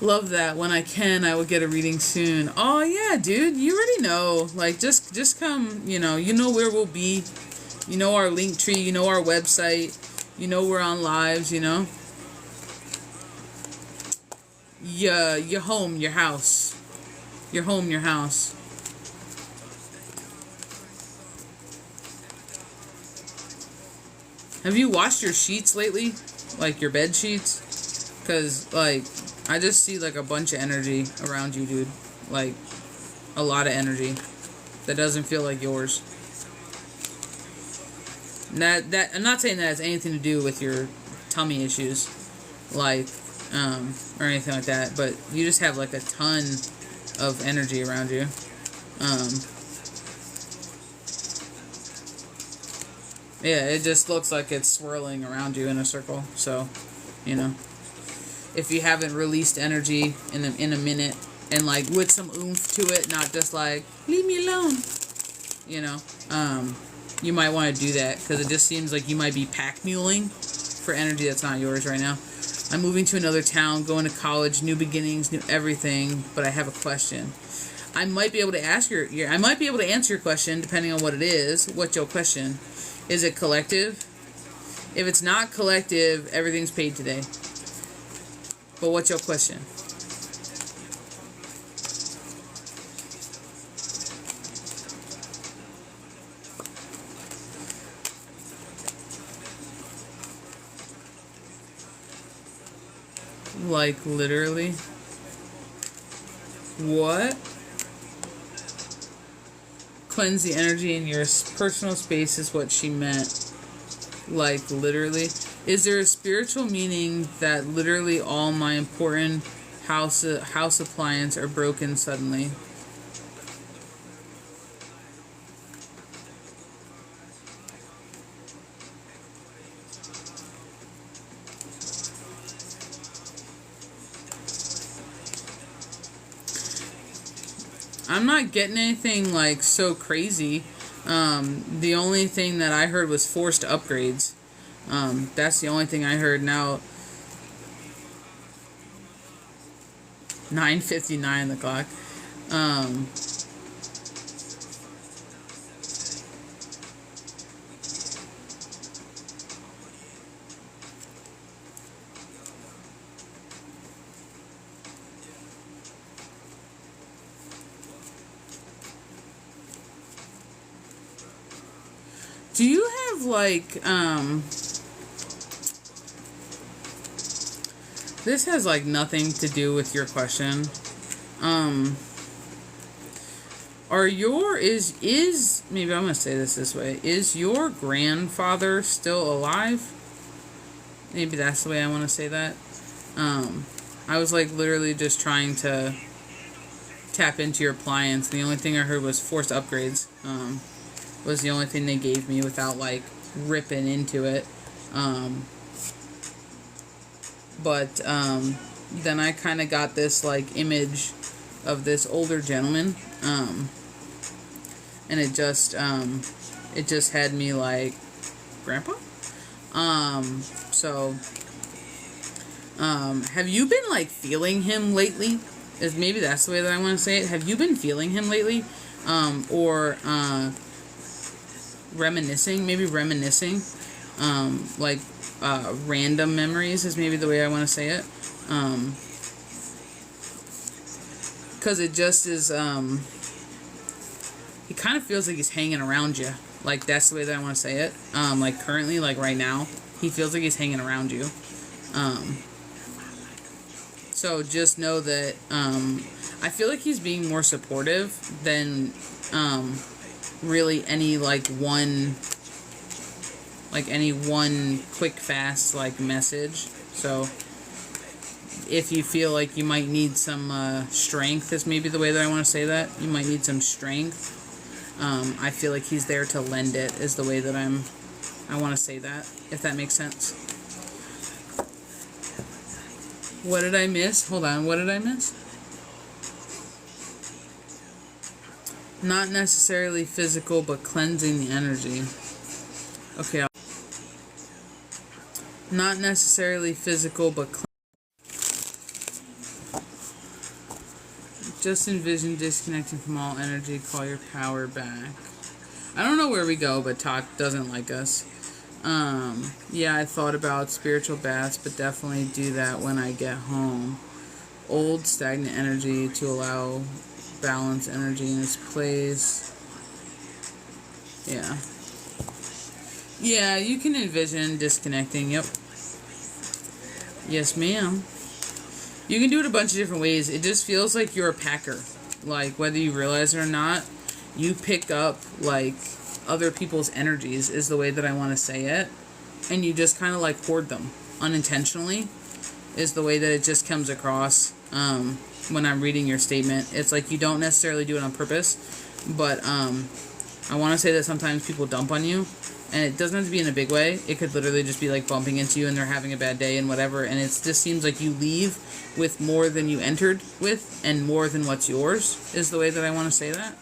Love that. When I can, I will get a reading soon. Oh yeah, dude, you already know. Like, just come. You know where we'll be. You know our Linktree. You know our website. You know we're on lives. You know. Your home, your house. Your home, your house. Have you washed your sheets lately? Like your bed sheets? Because, like, I just see, like, a bunch of energy around you, dude. Like, a lot of energy that doesn't feel like yours. That I'm not saying that has anything to do with your tummy issues, like, or anything like that, but you just have, like, a ton of energy around you. Yeah, it just looks like it's swirling around you in a circle, so, you know. if you haven't released energy in a minute, and like with some oomph to it, not just like leave me alone, you know. You might want to do that, because it just seems like you might be pack muling for energy that's not yours right now. I'm moving to another town, going to college, new beginnings, new everything, but I have a question. I might be able to ask I might be able to answer your question depending on what it is. What's your question? Is it collective? If it's not collective, everything's paid today. But what's your question? Like, literally? What? Cleanse the energy in your personal space is what she meant. Like, literally? Is there a spiritual meaning that literally all my important house appliances are broken suddenly? I'm not getting anything like so crazy. The only thing that I heard was forced upgrades. That's the only thing I heard. Now 9:59 the clock. Do you have like this has like nothing to do with your question. Maybe I'm gonna say this way. Is your grandfather still alive? Maybe that's the way I want to say that. I was like literally just trying to tap into your appliance. The only thing I heard was forced upgrades. Was the only thing they gave me without like ripping into it. But then I kind of got this like image of this older gentleman, and it just had me like, Grandpa? Have you been like feeling him lately? Maybe that's the way that I want to say it. Have you been feeling him lately? Or reminiscing, like random memories is maybe the way I want to say it. Because it just is, he kind of feels like he's hanging around you. Like, that's the way that I want to say it. Like, currently, like, right now, he feels like he's hanging around you. So just know that, I feel like he's being more supportive than, really any one quick fast like message. So if you feel like you might need some strength, is maybe the way that I want to say that. You might need some strength. I feel like he's there to lend it, is the way that I want to say that, if that makes sense. What did I miss? Hold on, what did I miss? Not necessarily physical, but cleansing the energy. Okay. Not necessarily physical, but just envision disconnecting from all energy. Call your power back. I don't know where we go, but Talk doesn't like us. Yeah, I thought about spiritual baths, but definitely do that when I get home. Old stagnant energy to allow balance energy in its place. Yeah. Yeah, you can envision disconnecting. Yep. Yes, ma'am. You can do it a bunch of different ways. It just feels like you're a packer. Like, whether you realize it or not, you pick up, like, other people's energies, is the way that I want to say it. And you just kind of, like, hoard them unintentionally, is the way that it just comes across. When I'm reading your statement, it's like you don't necessarily do it on purpose, but I want to say that sometimes people dump on you, and it doesn't have to be in a big way. It could literally just be like bumping into you and they're having a bad day and whatever, and it just seems like you leave with more than you entered with and more than what's yours, is the way that I want to say that.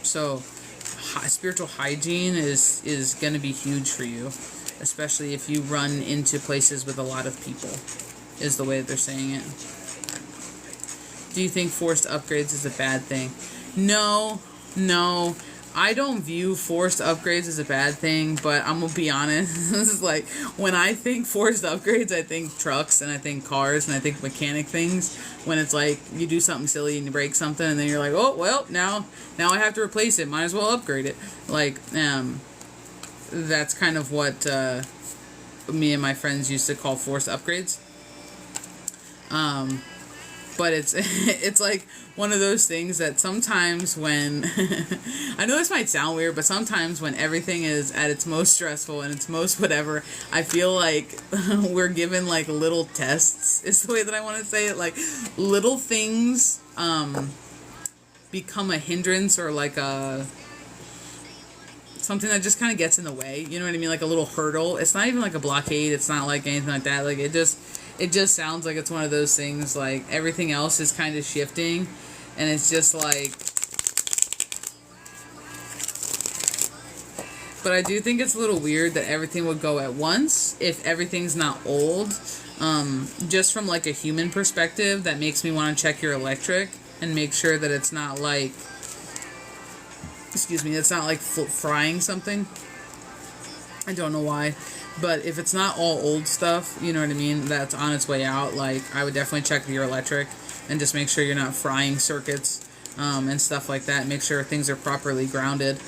So spiritual hygiene is going to be huge for you, especially if you run into places with a lot of people, is the way that they're saying it. Do you think forced upgrades is a bad thing? No, I don't view forced upgrades as a bad thing, but I'm gonna be honest. This is like, when I think forced upgrades, I think trucks and I think cars and I think mechanic things. When it's like you do something silly and you break something and then you're like, oh well, now I have to replace it. Might as well upgrade it. Like, that's kind of what me and my friends used to call forced upgrades. But it's like one of those things that sometimes when I know this might sound weird, but sometimes when everything is at its most stressful and its most whatever, I feel like we're given like little tests, is the way that I want to say it. Like, little things become a hindrance, or like something that just kind of gets in the way, you know what I mean? Like a little hurdle. It's not even like a blockade, it's not like anything like that. Like, it just sounds like it's one of those things, like everything else is kind of shifting, and it's just like, but I do think it's a little weird that everything would go at once if everything's not old. Just from like a human perspective, that makes me want to check your electric and make sure that it's not like, excuse me, it's not like frying something. I don't know why. But if it's not all old stuff, you know what I mean, that's on its way out, like, I would definitely check your electric and just make sure you're not frying circuits and stuff like that. Make sure things are properly grounded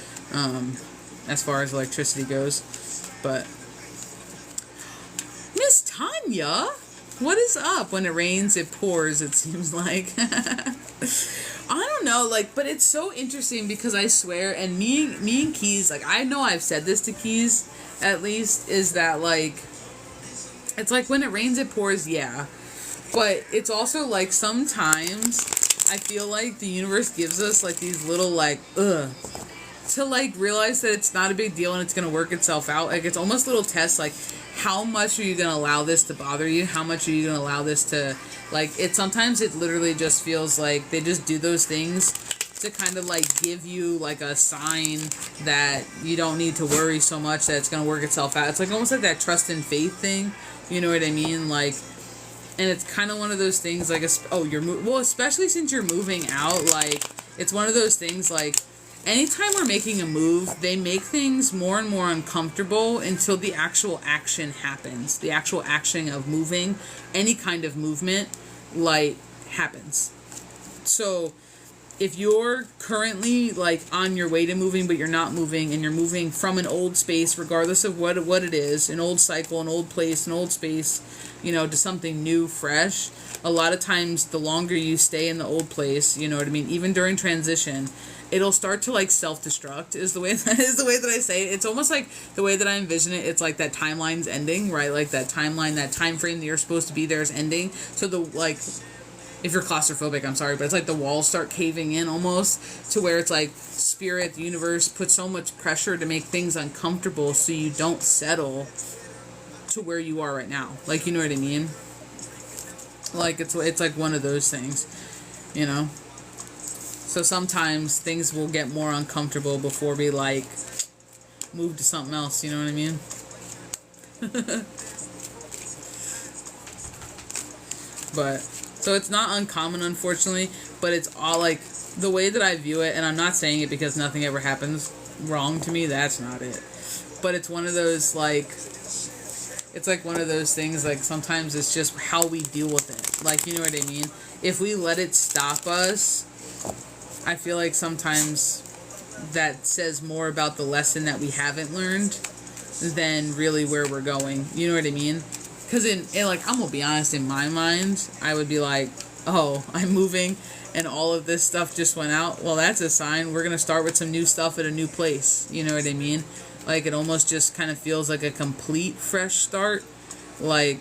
as far as electricity goes. But Miss Tonya, what is up? When it rains, it pours, it seems like. I don't know, like, but it's so interesting because I swear, and me and Keys, like, I know I've said this to Keys, at least, is that, like, it's like when it rains, it pours, yeah. But it's also, like, sometimes I feel like the universe gives us, like, these little, like, to, like, realize that it's not a big deal and it's going to work itself out. Like, it's almost little tests, like, how much are you going to allow this to bother you? How much are you going to allow this to, like, sometimes it literally just feels like they just do those things to kind of like give you like a sign that you don't need to worry so much, that it's going to work itself out. It's like almost like that trust and faith thing, you know what I mean? Like, and it's kind of one of those things like, well, especially since you're moving out, like, it's one of those things like, anytime we're making a move, they make things more and more uncomfortable until the actual action happens. The actual action of moving, any kind of movement, like, happens. So if you're currently, like, on your way to moving, but you're not moving, and you're moving from an old space, regardless of what it is, an old cycle, an old place, an old space, you know, to something new, fresh, a lot of times the longer you stay in the old place, you know what I mean, even during transition, it'll start to, like, self-destruct, is the way that I say it. It's almost like the way that I envision it. It's like that timeline's ending, right? Like that timeline, that time frame that you're supposed to be there is ending. So the, like, if you're claustrophobic, I'm sorry, but it's like the walls start caving in almost, to where it's like spirit, the universe puts so much pressure to make things uncomfortable so you don't settle to where you are right now. Like, you know what I mean? Like, it's like one of those things, you know? So sometimes things will get more uncomfortable before we, like, move to something else, you know what I mean? But, so it's not uncommon, unfortunately, but it's all, like, the way that I view it, and I'm not saying it because nothing ever happens wrong to me, that's not it. But it's one of those, like, it's like one of those things, like, sometimes it's just how we deal with it. Like, you know what I mean? If we let it stop us, I feel like sometimes that says more about the lesson that we haven't learned than really where we're going. You know what I mean? Because in like, I'm gonna be honest, in my mind, I would be like, oh, I'm moving and all of this stuff just went out. Well, that's a sign. We're gonna start with some new stuff at a new place. You know what I mean? Like, it almost just kind of feels like a complete fresh start. Like,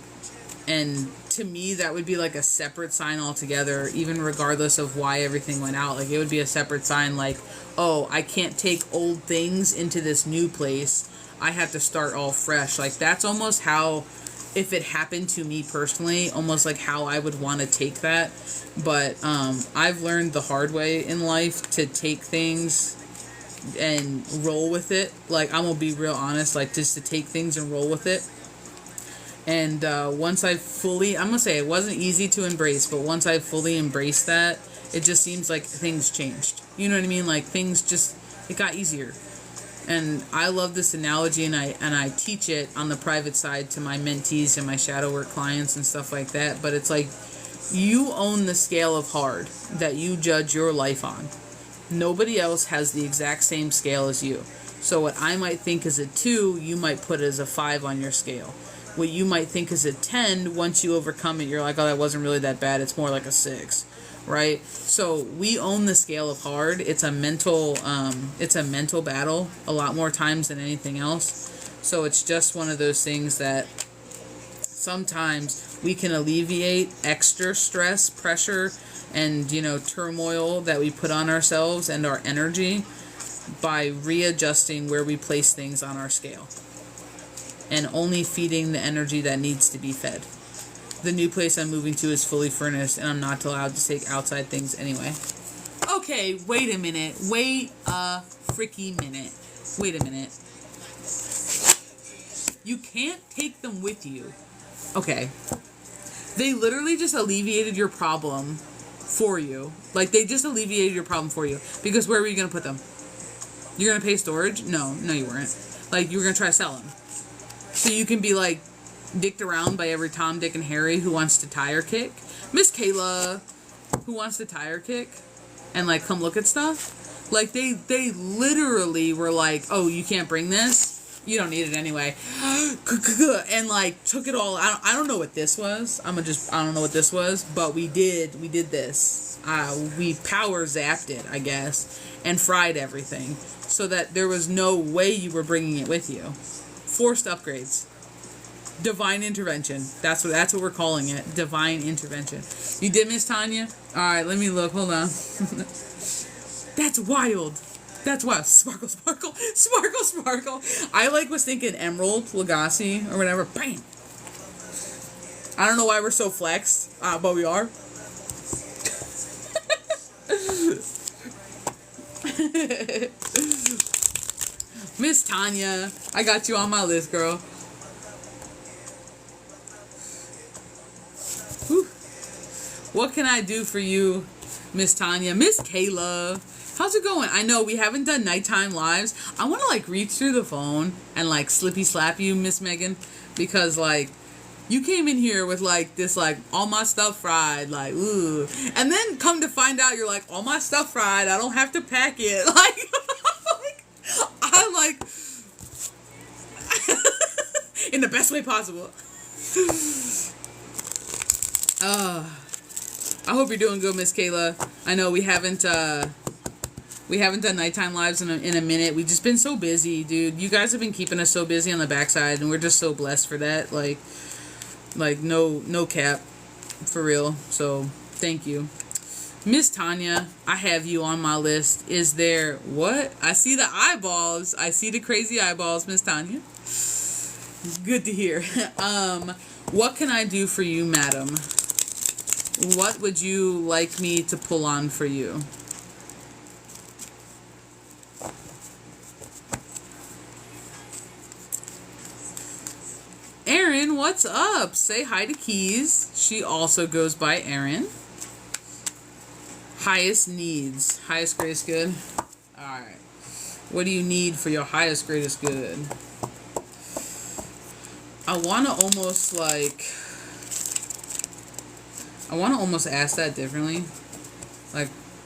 And to me, that would be like a separate sign altogether, even regardless of why everything went out. Like, it would be a separate sign like, oh, I can't take old things into this new place. I have to start all fresh. Like, that's almost how, if it happened to me personally, almost like how I would want to take that. But I've learned the hard way in life to take things and roll with it. Like, I'm gonna be real honest, like, just to take things and roll with it. And once I fully, I'm gonna say it wasn't easy to embrace, but once I fully embraced that, it just seems like things changed. You know what I mean? Like, things just, it got easier. And I love this analogy, and I teach it on the private side to my mentees and my shadow work clients and stuff like that. But it's like, you own the scale of hard that you judge your life on. Nobody else has the exact same scale as you. So what I might think is a 2, you might put as a 5 on your scale. What you might think is a 10, once you overcome it, you're like, oh, that wasn't really that bad. It's more like a 6, right? So we own the scale of hard. It's a mental battle a lot more times than anything else. So it's just one of those things that sometimes we can alleviate extra stress, pressure, and, turmoil that we put on ourselves and our energy by readjusting where we place things on our scale and only feeding the energy that needs to be fed. The new place I'm moving to is fully furnished, and I'm not allowed to take outside things anyway. Okay, wait a minute. Wait a freaking minute. Wait a minute. You can't take them with you. Okay. They literally just alleviated your problem for you. Like, they just alleviated your problem for you. Because where were you going to put them? You're going to pay storage? No, you weren't. Like, you were going to try to sell them. So you can be, like, dicked around by every Tom, Dick, and Harry who wants to tire kick. Miss Kayla, who wants to tire kick and, like, come look at stuff. Like, they literally were like, oh, you can't bring this? You don't need it anyway. And, like, took it all. I don't know what this was. I don't know what this was. But we did this. We power zapped it, I guess, and fried everything so that there was no way you were bringing it with you. Forced upgrades. Divine intervention. That's what we're calling it. Divine intervention. You did, Miss Tonya? Alright, let me look. Hold on. That's wild. That's wild. Sparkle, sparkle. Sparkle, sparkle. I was thinking Emerald, Legacy, or whatever. Bam! I don't know why we're so flexed, but we are. Miss Tonya, I got you on my list, girl. Whew. What can I do for you, Miss Tonya? Miss Kayla, how's it going? I know we haven't done nighttime lives. I want to reach through the phone and slippy slap you, Miss Megan, because you came in here with this all my stuff fried, ooh, and then come to find out you're all my stuff fried. I don't have to pack it, I in the best way possible. I hope you're doing good, Miss Kayla. I know we haven't done nighttime lives in a minute. We've just been so busy, dude. You guys have been keeping us so busy on the backside, and we're just so blessed for that. No cap, for real. So thank you. Miss Tonya, I have you on my list. Is there what? I see the eyeballs. I see the crazy eyeballs, Miss Tonya. Good to hear. What can I do for you, madam? What would you like me to pull on for you? Erin, what's up? Say hi to Keys. She also goes by Erin. Highest needs. Highest, greatest good. Alright. What do you need for your highest, greatest good? I want to almost ask that differently.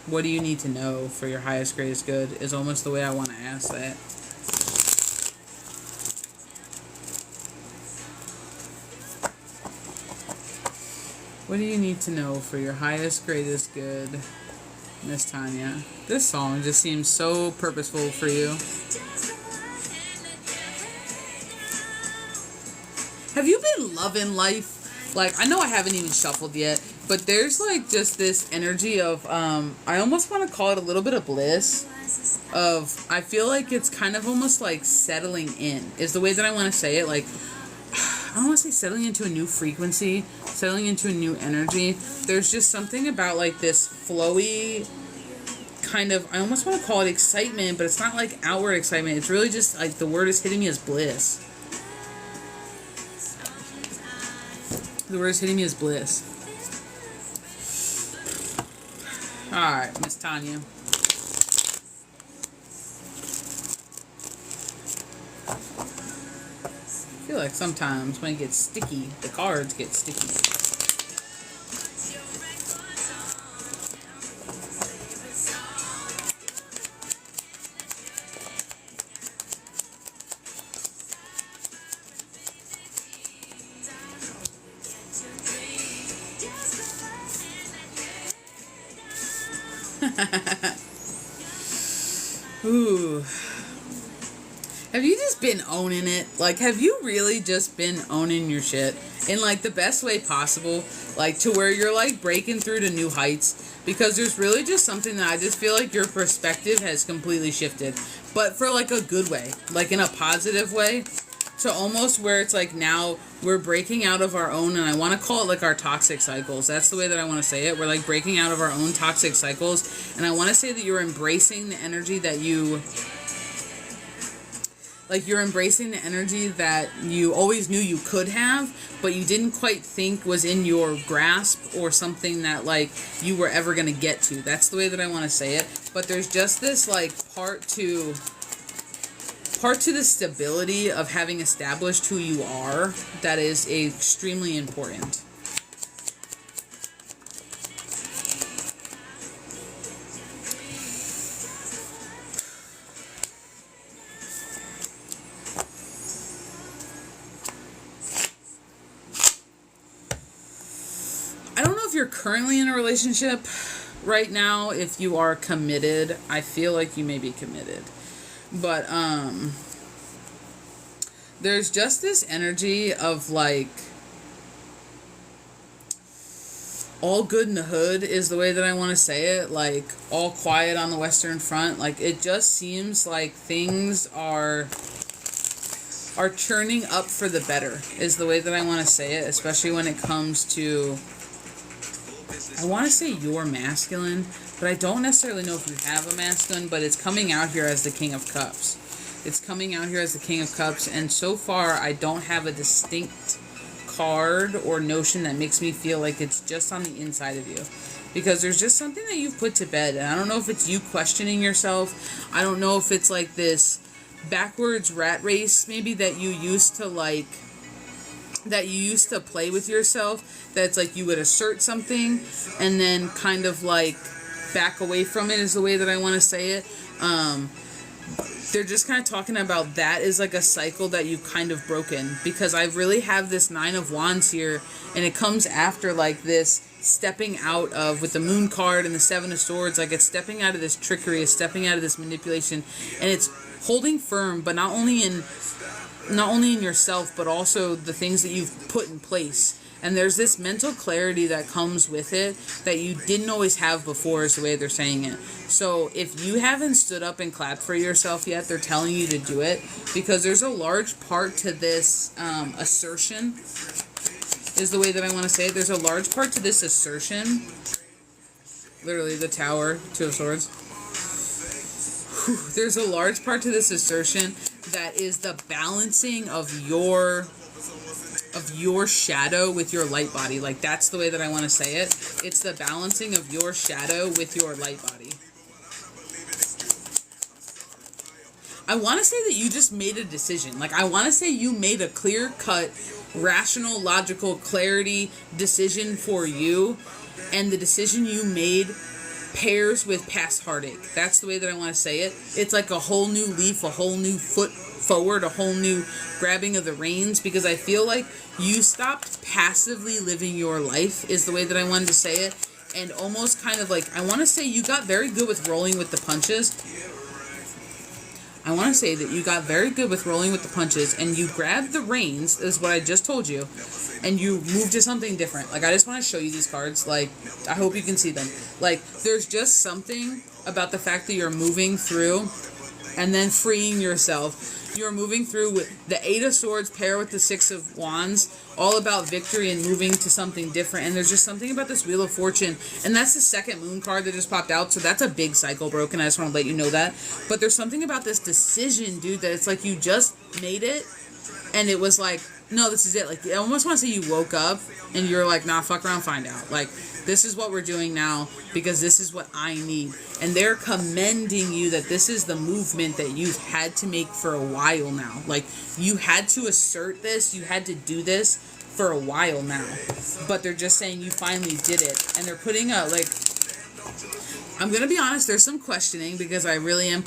What do you need to know for your highest, greatest good is almost the way I want to ask that. What do you need to know for your highest, greatest good, Miss Tonya? This song just seems so purposeful for you. Have you been loving life? Like, I know I haven't even shuffled yet, but there's like just this energy of, I almost want to call it a little bit of bliss. I feel like it's kind of almost like settling in, is the way that I want to say it. Like, I don't want to say settling into a new frequency, settling into a new energy. There's just something about like this flowy kind of, I almost want to call it excitement, but it's not like outward excitement. It's really just like the word is hitting me as bliss. The word is hitting me as bliss. Alright, Miss Tonya. I feel like sometimes when it gets sticky, the cards get sticky. Ooh. Have you just been owning it? Like, have you really just been owning your shit in like the best way possible? Like, to where you're like breaking through to new heights? Because there's really just something that I just feel like your perspective has completely shifted. But for like a good way, like in a positive way. So almost where it's like now we're breaking out of our own, and I want to call it like our toxic cycles. That's the way that I want to say it. We're like breaking out of our own toxic cycles. And I want to say that you're embracing the energy that you... Like, you're embracing the energy that you always knew you could have, but you didn't quite think was in your grasp or something that, like, you were ever going to get to. That's the way that I want to say it. But there's just this, like, part to the stability of having established who you are that is extremely important. You're currently in a relationship right now. If you are committed, I feel like you may be committed, but there's just this energy of like all good in the hood is the way that I want to say it, like all quiet on the Western Front. Like, it just seems like things are churning up for the better is the way that I want to say it, especially when it comes to, I want to say you're masculine, but I don't necessarily know if you have a masculine, but it's coming out here as the King of Cups. It's coming out here as the King of Cups, and so far I don't have a distinct card or notion that makes me feel like it's just on the inside of you. Because there's just something that you've put to bed, and I don't know if it's you questioning yourself. I don't know if it's like this backwards rat race maybe that you used to like, that you used to play with yourself, that's like you would assert something and then kind of like back away from it is the way that I want to say it. They're just kind of talking about that is like a cycle that you've kind of broken, because I really have this Nine of Wands here, and it comes after like this stepping out of, with the Moon card and the Seven of Swords, like it's stepping out of this trickery, it's stepping out of this manipulation, and it's holding firm, but not only in yourself, but also the things that you've put in place. And there's this mental clarity that comes with it that you didn't always have before, is the way they're saying it. So if you haven't stood up and clapped for yourself yet, they're telling you to do it, because there's a large part to this assertion, is the way that I want to say it. There's a large part to this assertion. Literally, the Tower, Two of Swords. There's a large part to this assertion that is the balancing of your shadow with your light body. Like, that's the way that I want to say it. It's the balancing of your shadow with your light body. I want to say that you just made a decision. Like, I want to say you made a clear-cut, rational, logical, clarity decision for you, and the decision you made pairs with past heartache. That's the way that I want to say it. It's like a whole new leaf, a whole new foot forward, a whole new grabbing of the reins, because I feel like you stopped passively living your life, is the way that I wanted to say it, and almost kind of like, I want to say you got very good with rolling with the punches. I want to say that you got very good with rolling with the punches, and you grabbed the reins, is what I just told you, and you moved to something different. Like, I just want to show you these cards. Like, I hope you can see them. Like, there's just something about the fact that you're moving through and then freeing yourself. You're moving through with the 8 of Swords pair with the 6 of Wands, all about victory and moving to something different. And there's just something about this Wheel of Fortune, and that's the second moon card that just popped out, so that's a big cycle broken. I just want to let you know that. But there's something about this decision, dude, that it's like you just made it, and it was like, no, this is it. Like, I almost want to say you woke up and you're like, nah, fuck around, find out. Like, this is what we're doing now because this is what I need. And they're commending you that this is the movement that you've had to make for a while now. Like, you had to assert this, you had to do this for a while now. But they're just saying you finally did it. And they're putting a, like, I'm going to be honest, there's some questioning because I really am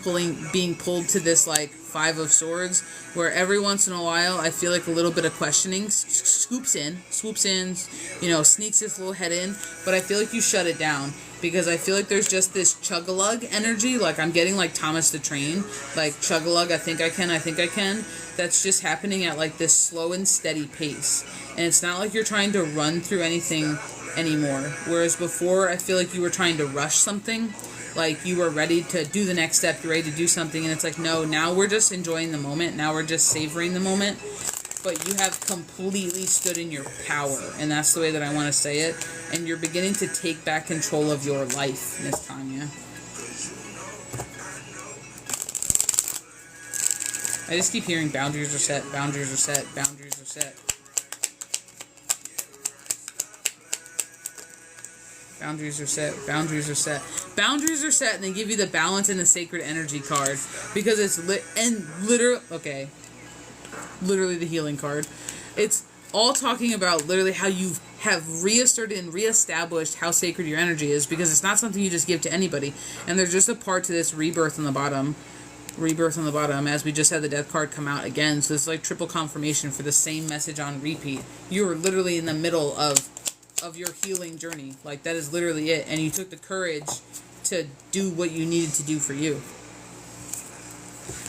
being pulled to this, like, 5 of Swords, where every once in a while I feel like a little bit of questioning swoops in, you know, sneaks its little head in, but I feel like you shut it down because I feel like there's just this chug-a-lug energy. Like, I'm getting like Thomas the Train, like chug-a-lug, I think I can, that's just happening at like this slow and steady pace. And it's not like you're trying to run through anything anymore, whereas before I feel like you were trying to rush something, like you were ready to do the next step, you're ready to do something, and it's like, no, now we're just enjoying the moment, now we're just savoring the moment. But you have completely stood in your power, and that's the way that I want to say it, and you're beginning to take back control of your life, Miss Tonya. I just keep hearing boundaries are set, boundaries are set, boundaries are set. Boundaries are set, boundaries are set. Boundaries are set, and they give you the balance and the sacred energy card. Because it's literally the healing card. It's all talking about literally how you have reasserted and reestablished how sacred your energy is. Because it's not something you just give to anybody. And there's just a part to this rebirth on the bottom. Rebirth on the bottom, as we just had the death card come out again. So it's like triple confirmation for the same message on repeat. You are literally in the middle of your healing journey. Like, that is literally it. And you took the courage to do what you needed to do for you.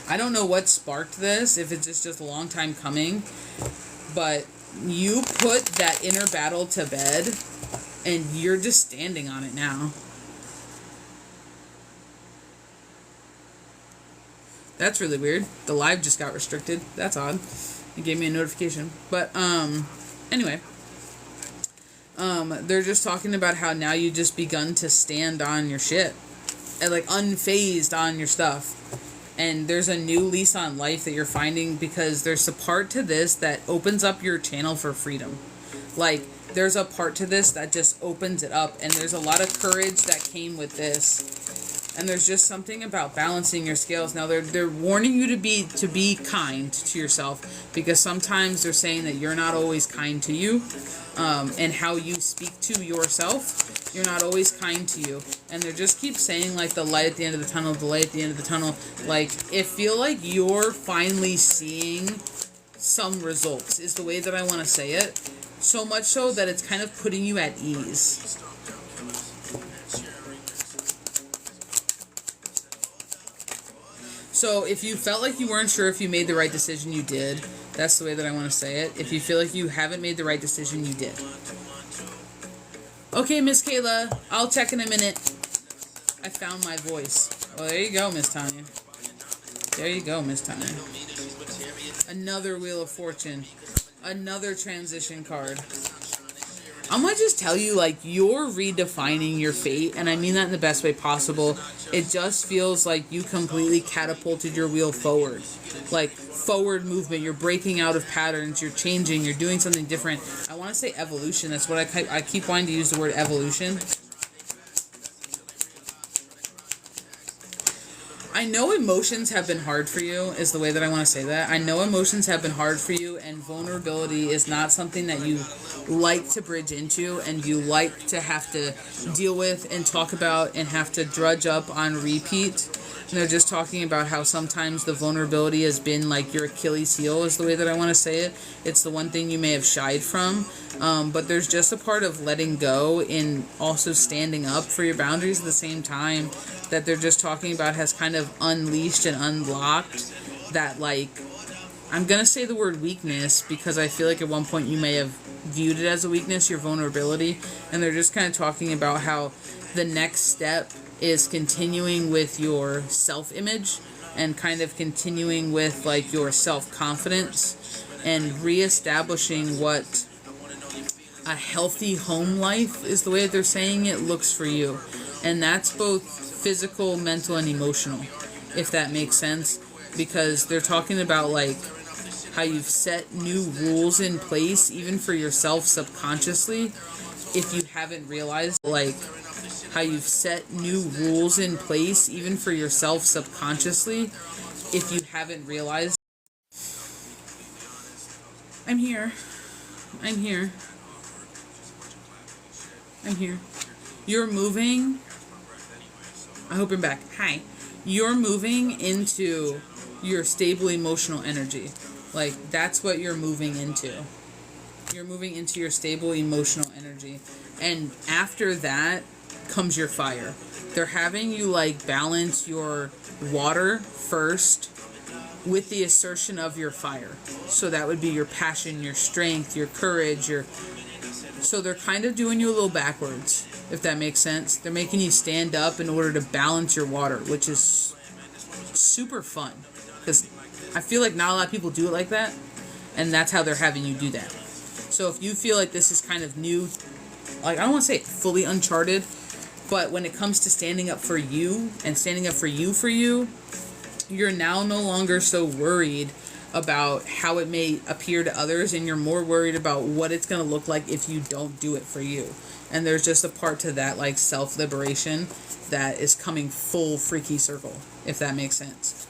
I don't know what sparked this, if it's just a long time coming, but you put that inner battle to bed and you're just standing on it now. That's really weird. The live just got restricted. That's odd. It gave me a notification. But anyway, they're just talking about how now you just begun to stand on your shit and like unfazed on your stuff. And there's a new lease on life that you're finding because there's a part to this that opens up your channel for freedom. Like, there's a part to this that just opens it up, and there's a lot of courage that came with this. And there's just something about balancing your scales. Now, they're warning you to be kind to yourself, because sometimes they're saying that you're not always kind to you, and how you speak to yourself. You're not always kind to you. And they just keep saying, like, the light at the end of the tunnel, the light at the end of the tunnel. Like, it feel like you're finally seeing some results, is the way that I want to say it. So much so that it's kind of putting you at ease. So if you felt like you weren't sure if you made the right decision, you did. That's the way that I want to say it. If you feel like you haven't made the right decision, you did. Okay, Miss Kayla, I'll check in a minute. I found my voice. Well, there you go, Miss Tonya. There you go, Miss Tonya. Another Wheel of Fortune. Another transition card. I'm going to just tell you, like, you're redefining your fate, and I mean that in the best way possible. It just feels like you completely catapulted your wheel forward. Like, forward movement. You're breaking out of patterns. You're changing. You're doing something different. I want to say evolution. That's what I keep wanting to use the word evolution. I know emotions have been hard for you, is the way that I want to say that. I know emotions have been hard for you, and vulnerability is not something that you like to bridge into, and you like to have to deal with and talk about and have to drudge up on repeat. And they're just talking about how sometimes the vulnerability has been like your Achilles heel is the way that I want to say it. It's the one thing you may have shied from. But there's just a part of letting go and also standing up for your boundaries at the same time that they're just talking about has kind of unleashed and unlocked that, like, I'm going to say the word weakness because I feel like at one point you may have viewed it as a weakness, your vulnerability. And they're just kind of talking about how the next step is continuing with your self-image and kind of continuing with like your self-confidence and reestablishing what a healthy home life is the way that they're saying it looks for you. And that's both physical, mental, and emotional, if that makes sense, because they're talking about like how you've set new rules in place even for yourself subconsciously if you haven't realized, like how you've set new rules in place even for yourself subconsciously if you haven't realized. I'm here. You're moving. I hope you're back. Hi. You're moving into your stable emotional energy. Like, that's what you're moving into. You're moving into your stable emotional energy. And after that comes your fire. They're having you, like, balance your water first with the assertion of your fire. So that would be your passion, your strength, your courage, your... So they're kind of doing you a little backwards, if that makes sense. They're making you stand up in order to balance your water, which is super fun. Because I feel like not a lot of people do it like that. And that's how they're having you do that. So if you feel like this is kind of new, like, I don't want to say fully uncharted, but when it comes to standing up for you and standing up for you, you're now no longer so worried about how it may appear to others, and you're more worried about what it's going to look like if you don't do it for you. And there's just a part to that, like, self-liberation that is coming full freaky circle, if that makes sense.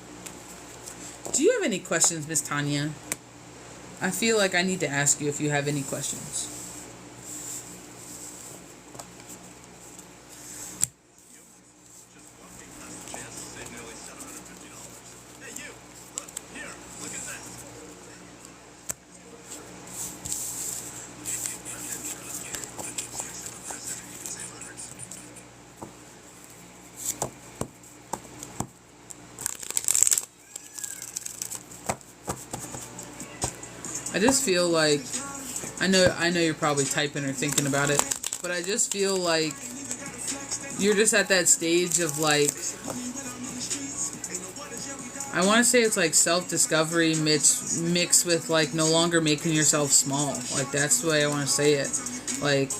Do you have any questions, Miss Tonya? I feel like I need to ask you if you have any questions. I just feel like, I know you're probably typing or thinking about it, but I just feel like you're just at that stage of, like, I want to say it's like self-discovery mixed with, like, no longer making yourself small. Like, that's the way I want to say it. Like,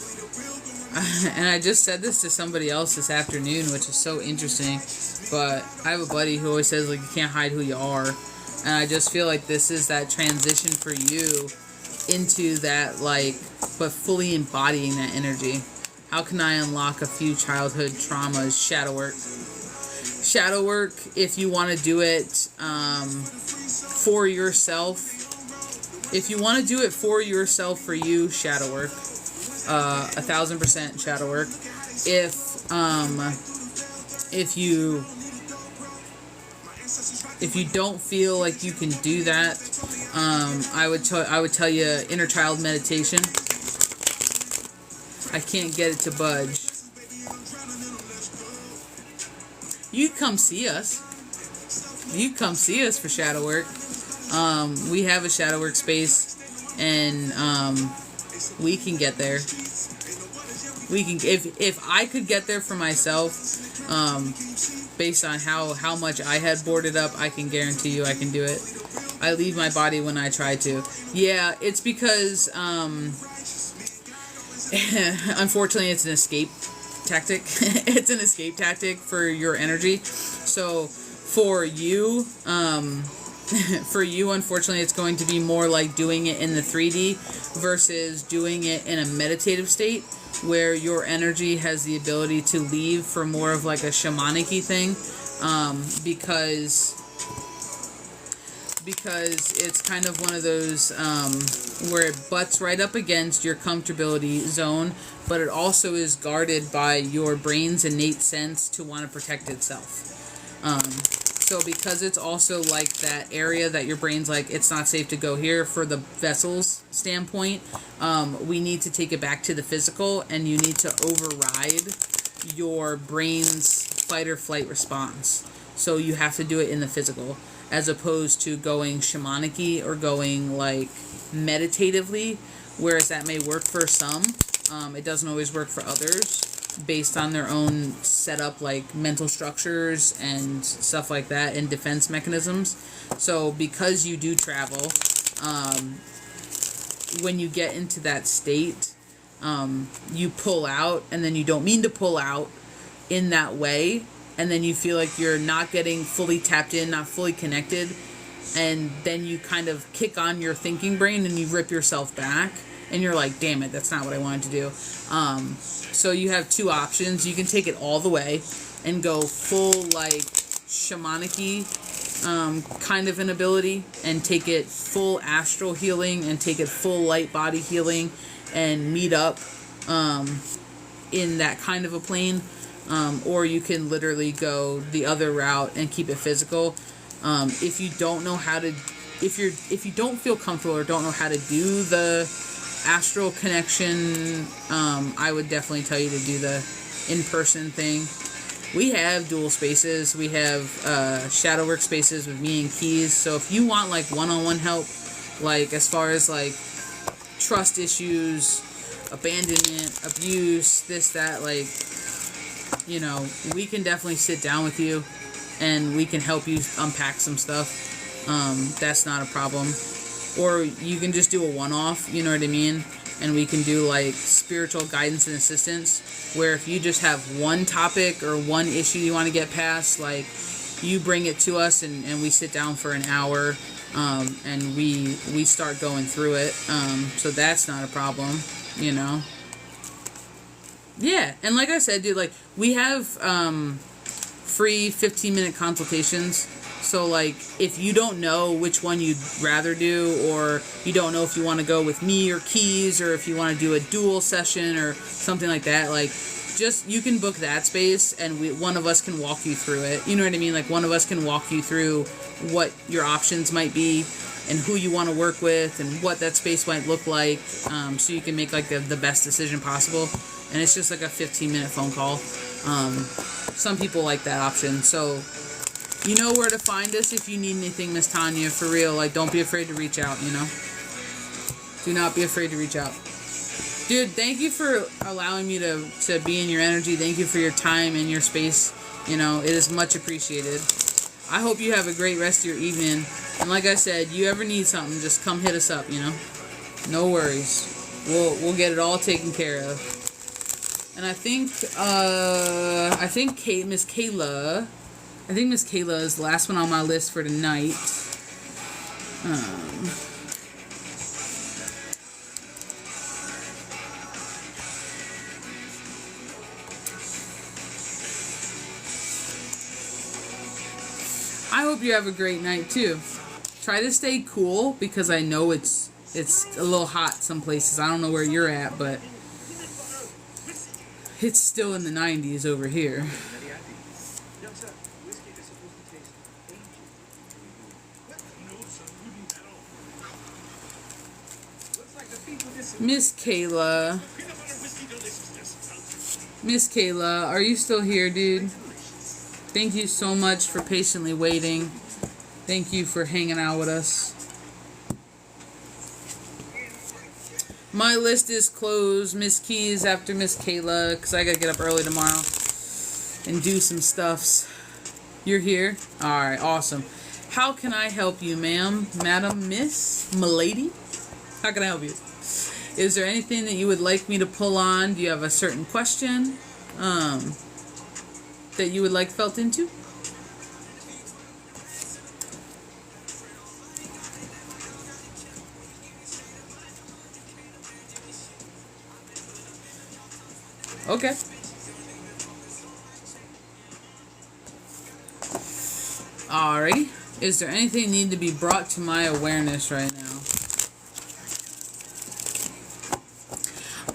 and I just said this to somebody else this afternoon, which is so interesting, but I have a buddy who always says, like, you can't hide who you are. And I just feel like this is that transition for you into that, like, but fully embodying that energy. How can I unlock a few childhood traumas? Shadow work. Shadow work, if you want to do it for yourself. If you want to do it for yourself, for you, shadow work. 1,000% shadow work. If you don't feel like you can do that, I would tell you inner child meditation. I can't get it to budge. You come see us. You come see us for shadow work. We have a shadow work space, and we can get there. We can. If I could get there for myself. Based on how much I had boarded up, I can guarantee you I can do it. I leave my body when I try to. Yeah, it's because, unfortunately, it's an escape tactic. It's an escape tactic for your energy. So, for you, unfortunately, it's going to be more like doing it in the 3D versus doing it in a meditative state, where your energy has the ability to leave for more of like a shamanic-y thing, because it's kind of one of those where it butts right up against your comfortability zone, but it also is guarded by your brain's innate sense to want to protect itself. So because it's also like that area that your brain's like, it's not safe to go here for the vessels standpoint, we need to take it back to the physical, and you need to override your brain's fight or flight response. So you have to do it in the physical, as opposed to going shamanic-y or going like meditatively, whereas that may work for some. It doesn't always work for others, based on their own setup, like mental structures and stuff like that, and defense mechanisms. So because you do travel, when you get into that state, you pull out, and then you don't mean to pull out in that way, and then you feel like you're not getting fully tapped in, not fully connected, and then you kind of kick on your thinking brain and you rip yourself back, and you're like, damn it, that's not what I wanted to do. So you have two options. You can take it all the way and go full like shamanic-y kind of an ability, and take it full astral healing, and take it full light body healing, and meet up in that kind of a plane. Or you can literally go the other route and keep it physical. If you don't know how to, if you don't feel comfortable or don't know how to do the astral connection, I would definitely tell you to do the in-person thing. We have dual spaces. We have shadow work spaces with me and Keys. So if you want like one-on-one help, like as far as like trust issues, abandonment, abuse, this, that, like, you know, we can definitely sit down with you and we can help you unpack some stuff. That's not a problem. Or you can just do a one-off, you know what I mean? And we can do like spiritual guidance and assistance, where if you just have one topic or one issue you want to get past, like you bring it to us and we sit down for an hour, and we start going through it. So that's not a problem, you know? Yeah, and like I said, dude, like we have free 15-minute consultations. So, like, if you don't know which one you'd rather do, or you don't know if you want to go with me or Keys, or if you want to do a dual session or something like that, like, just, you can book that space, and one of us can walk you through it. You know what I mean? Like, one of us can walk you through what your options might be, and who you want to work with, and what that space might look like, so you can make, like, the best decision possible. And it's just, like, a 15-minute phone call. Some people like that option, so... You know where to find us if you need anything, Miss Tonya, for real. Like, don't be afraid to reach out, you know? Do not be afraid to reach out. Dude, thank you for allowing me to be in your energy. Thank you for your time and your space. You know, it is much appreciated. I hope you have a great rest of your evening. And like I said, you ever need something, just come hit us up, you know? No worries. We'll get it all taken care of. And I think Miss Kayla... I think Miss Kayla is the last one on my list for tonight. I hope you have a great night too. Try to stay cool, because I know it's a little hot some places. I don't know where you're at, but it's still in the 90s over here. Miss Kayla, are you still here, dude? Thank you so much for patiently waiting. Thank you for hanging out with us. My list is closed. Miss Keys after Miss Kayla, because I gotta get up early tomorrow and do some stuffs. You're here? Alright, awesome. How can I help you, ma'am? Madam, miss, m'lady? How can I help you? Is there anything that you would like me to pull on? Do you have a certain question that you would like felt into? Okay. Alrighty. Is there anything need to be brought to my awareness right now?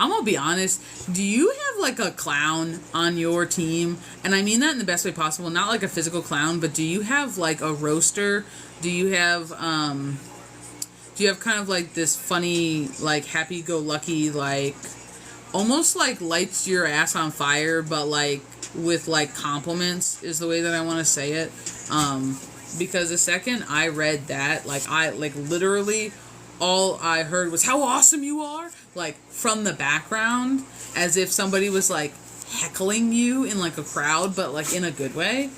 I'm gonna be honest. Do you have like a clown on your team? And I mean that in the best way possible. Not like a physical clown, but do you have like a roaster? Do you have kind of like this funny, like happy-go-lucky, like almost like lights your ass on fire, but like with like compliments is the way that I want to say it. Because the second I read that, like I like literally all I heard was how awesome you are, like from the background, as if somebody was like heckling you in like a crowd, but like in a good way.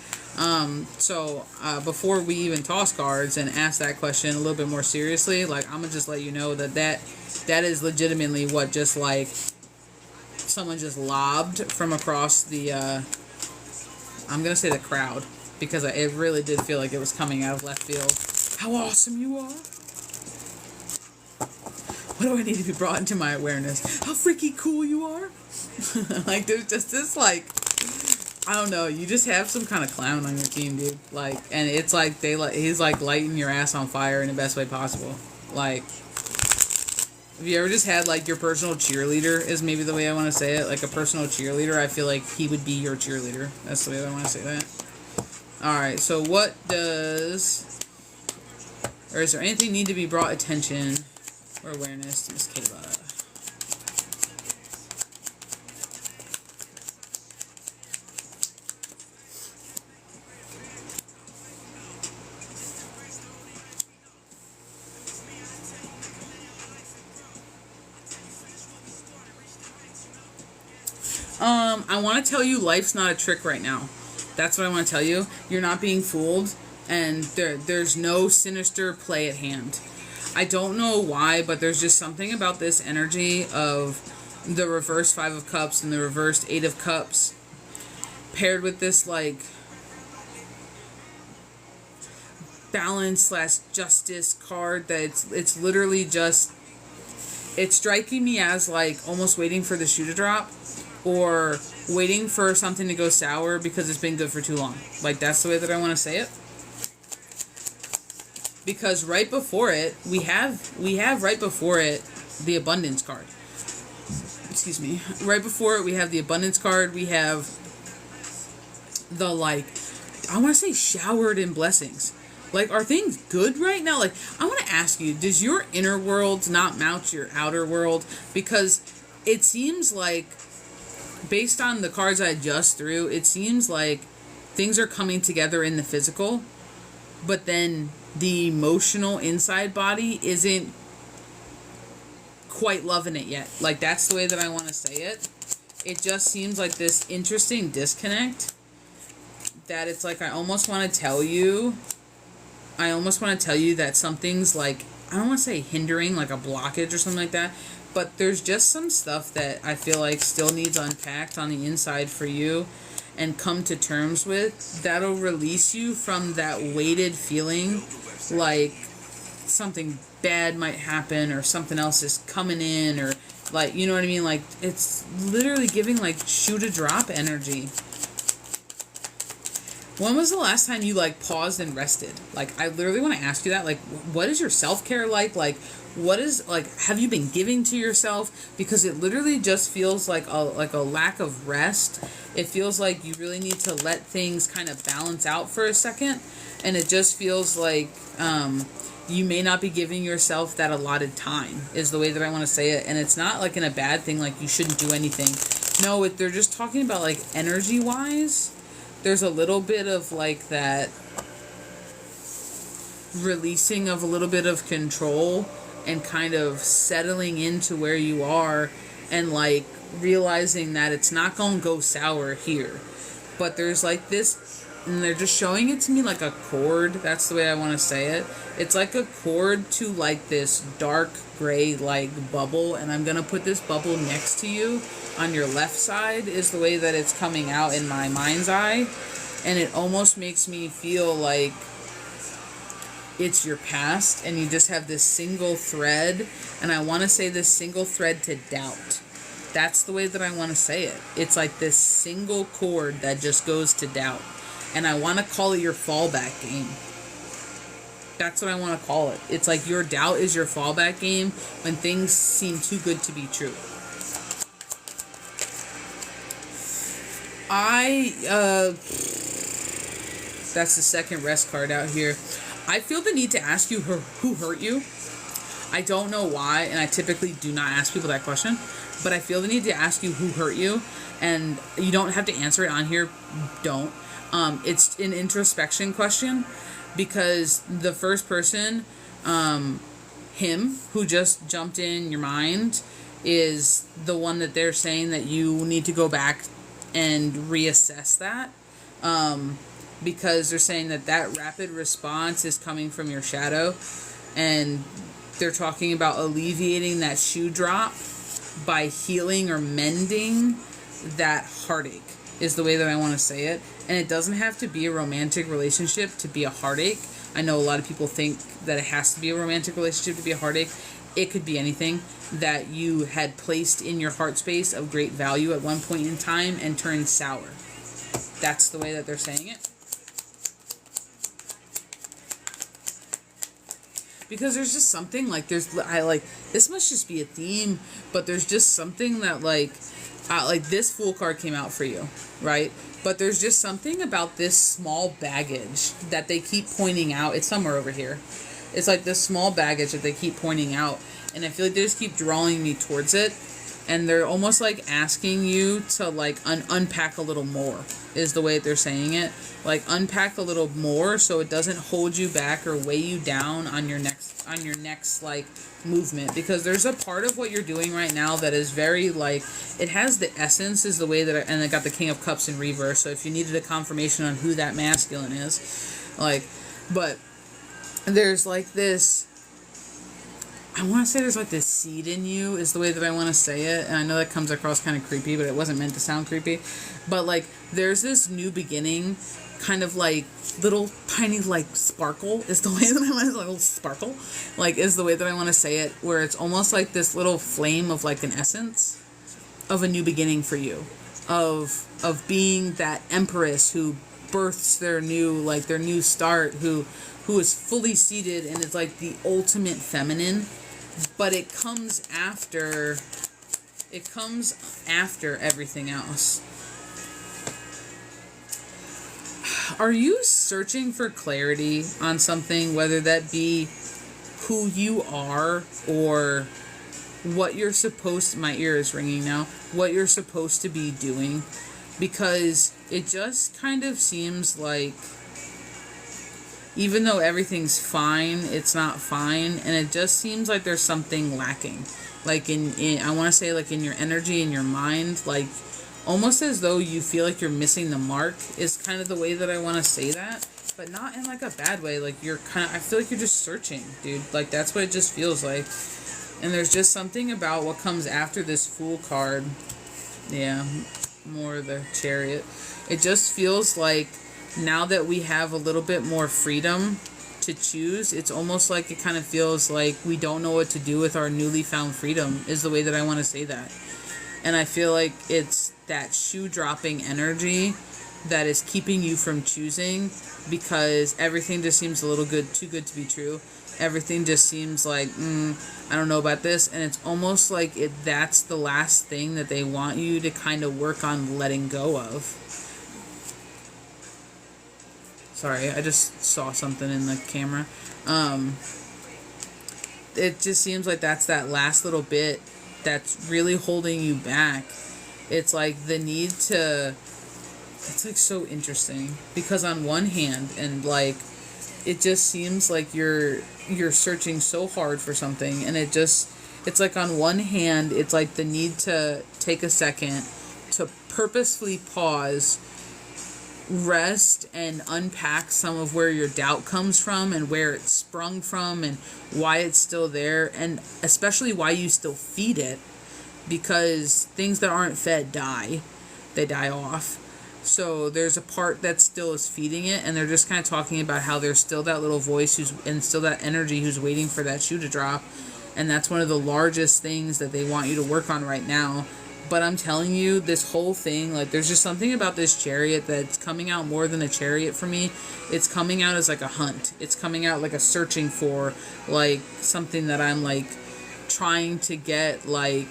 So before we even toss cards and ask that question a little bit more seriously, like I'm gonna just let you know that is legitimately what just like someone just lobbed from across the I'm gonna say the crowd, because it really did feel like it was coming out of left field. How awesome you are. What do I need to be brought into my awareness? How freaky cool you are. Like there's just this like, I don't know, you just have some kind of clown on your team, dude. Like, and it's like he's like lighting your ass on fire in the best way possible. Like, have you ever just had like your personal cheerleader is maybe the way I want to say it, like a personal cheerleader? I feel like he would be your cheerleader. That's the way I want to say that. Alright, so what does, or is there anything need to be brought attention or awareness to Miss Kayla? I want to tell you life's not a trick right now. That's what I want to tell you. You're not being fooled, and there's no sinister play at hand. I don't know why, but there's just something about this energy of the reverse 5 of Cups and the reversed 8 of Cups paired with this like balance / justice card that it's literally just, it's striking me as like almost waiting for the shoe to drop, or waiting for something to go sour because it's been good for too long. Like, that's the way that I want to say it. Because right before it, we have right before it the abundance card. Excuse me. Right before it, we have the abundance card. We have the, like, I want to say showered in blessings. Like, are things good right now? Like, I want to ask you, does your inner world not match your outer world? Because it seems like, based on the cards I just threw, it seems like things are coming together in the physical, but then the emotional inside body isn't quite loving it yet. Like, that's the way that I want to say it. It just seems like this interesting disconnect that it's like I almost want to tell you that something's like, I don't want to say hindering, like a blockage or something like that, but there's just some stuff that I feel like still needs unpacked on the inside for you and come to terms with, that'll release you from that weighted feeling like something bad might happen or something else is coming in, or like, you know what I mean? Like, it's literally giving like shoe to drop energy. When was the last time you like paused and rested? Like, I literally want to ask you that. Like, what is your self-care like? Like, what is, like, have you been giving to yourself? Because it literally just feels like a lack of rest. It feels like you really need to let things kind of balance out for a second. And it just feels like you may not be giving yourself that allotted time, is the way that I want to say it. And it's not like in a bad thing, like you shouldn't do anything. No, they're just talking about like energy-wise. There's a little bit of like that releasing of a little bit of control and kind of settling into where you are and like realizing that it's not going to go sour here. But there's like this, and they're just showing it to me like a cord. That's the way I want to say it. It's like a cord to like this dark gray like bubble, and I'm going to put this bubble next to you on your left side is the way that it's coming out in my mind's eye. And it almost makes me feel like it's your past and you just have this single thread, and I want to say this single thread to doubt. That's the way that I want to say it. It's like this single cord that just goes to doubt, and I want to call it your fallback game. That's what I want to call it. It's like your doubt is your fallback game when things seem too good to be true. That's the second rest card out here. I feel the need to ask you who hurt you. I don't know why, and I typically do not ask people that question, but I feel the need to ask you who hurt you, and you don't have to answer it on here. Don't. It's an introspection question, because the first person, him, who just jumped in your mind, is the one that they're saying that you need to go back and reassess that. Because they're saying that rapid response is coming from your shadow, and they're talking about alleviating that shoe drop by healing or mending that heartache, is the way that I want to say it. And it doesn't have to be a romantic relationship to be a heartache. I know a lot of people think that it has to be a romantic relationship to be a heartache. It could be anything that you had placed in your heart space of great value at one point in time and turned sour. That's the way that they're saying it. Because there's just something like this must just be a theme, but there's just something that like this Fool card came out for you, right? But there's just something about this small baggage that they keep pointing out. It's somewhere over here. It's like this small baggage that they keep pointing out, and I feel like they just keep drawing me towards it, and they're almost like asking you to like unpack a little more, is the way that they're saying it. Like unpack a little more so it doesn't hold you back or weigh you down on your next like movement, because there's a part of what you're doing right now that is very like, it has the essence, is the way that and I got the King of Cups in reverse, so if you needed a confirmation on who that masculine is, like, but there's like this, I want to say there's like this seed in you, is the way that I want to say it. And I know that comes across kind of creepy, but it wasn't meant to sound creepy. But like, there's this new beginning, kind of like little tiny like sparkle, is the way that I want to, like, little sparkle, like, is the way that I want to say it, where it's almost like this little flame of like an essence of a new beginning for you, of being that empress who births their new start, who is fully seated, and it's like the ultimate feminine, but it comes after everything else. Are you searching for clarity on something, whether that be who you are or what you're supposed, my ear is ringing now, what you're supposed to be doing? Because it just kind of seems like, even though everything's fine, it's not fine, and it just seems like there's something lacking. Like in I want to say like in your energy, in your mind, like almost as though you feel like you're missing the mark, is kind of the way that I want to say that, but not in like a bad way. Like I feel like you're just searching, dude. Like that's what it just feels like. And there's just something about what comes after this Fool card. Yeah, more the Chariot. It just feels like, now that we have a little bit more freedom to choose, it's almost like it kind of feels like we don't know what to do with our newly found freedom, is the way that I want to say that. And I feel like it's that shoe dropping energy that is keeping you from choosing, because everything just seems a little too good to be true. Everything just seems like, I don't know about this. And it's almost like that's the last thing that they want you to kind of work on letting go of. Sorry, I just saw something in the camera. It just seems like that's that last little bit that's really holding you back. It's like the need to, it's like so interesting, because on one hand, and like, it just seems like you're searching so hard for something, and it's like on one hand, it's like the need to take a second to purposefully pause, rest, and unpack some of where your doubt comes from, and where it's sprung from, and why it's still there, and especially why you still feed it, because things that aren't fed die off. So there's a part that still is feeding it, and they're just kind of talking about how there's still that little voice and still that energy who's waiting for that shoe to drop, and that's one of the largest things that they want you to work on right now. But I'm telling you, this whole thing, like, there's just something about this Chariot that's coming out more than a chariot for me. It's coming out as like a hunt. It's coming out like a searching for, like, something that I'm like trying to get. Like,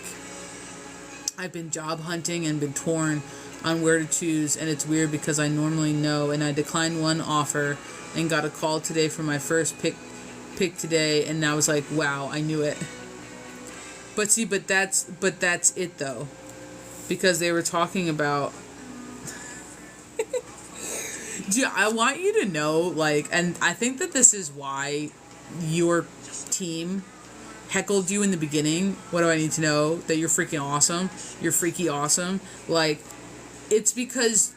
I've been job hunting and been torn. on where to choose, and it's weird because I normally know, and I declined one offer and got a call today for my first pick today, and I was like, wow, I knew it. But see, but that's it though, because they were talking about. Dude, I want you to know, like, and I think that this is why your team heckled you in the beginning. What do I need to know? That you're freaking awesome. You're freaky awesome. Like, it's because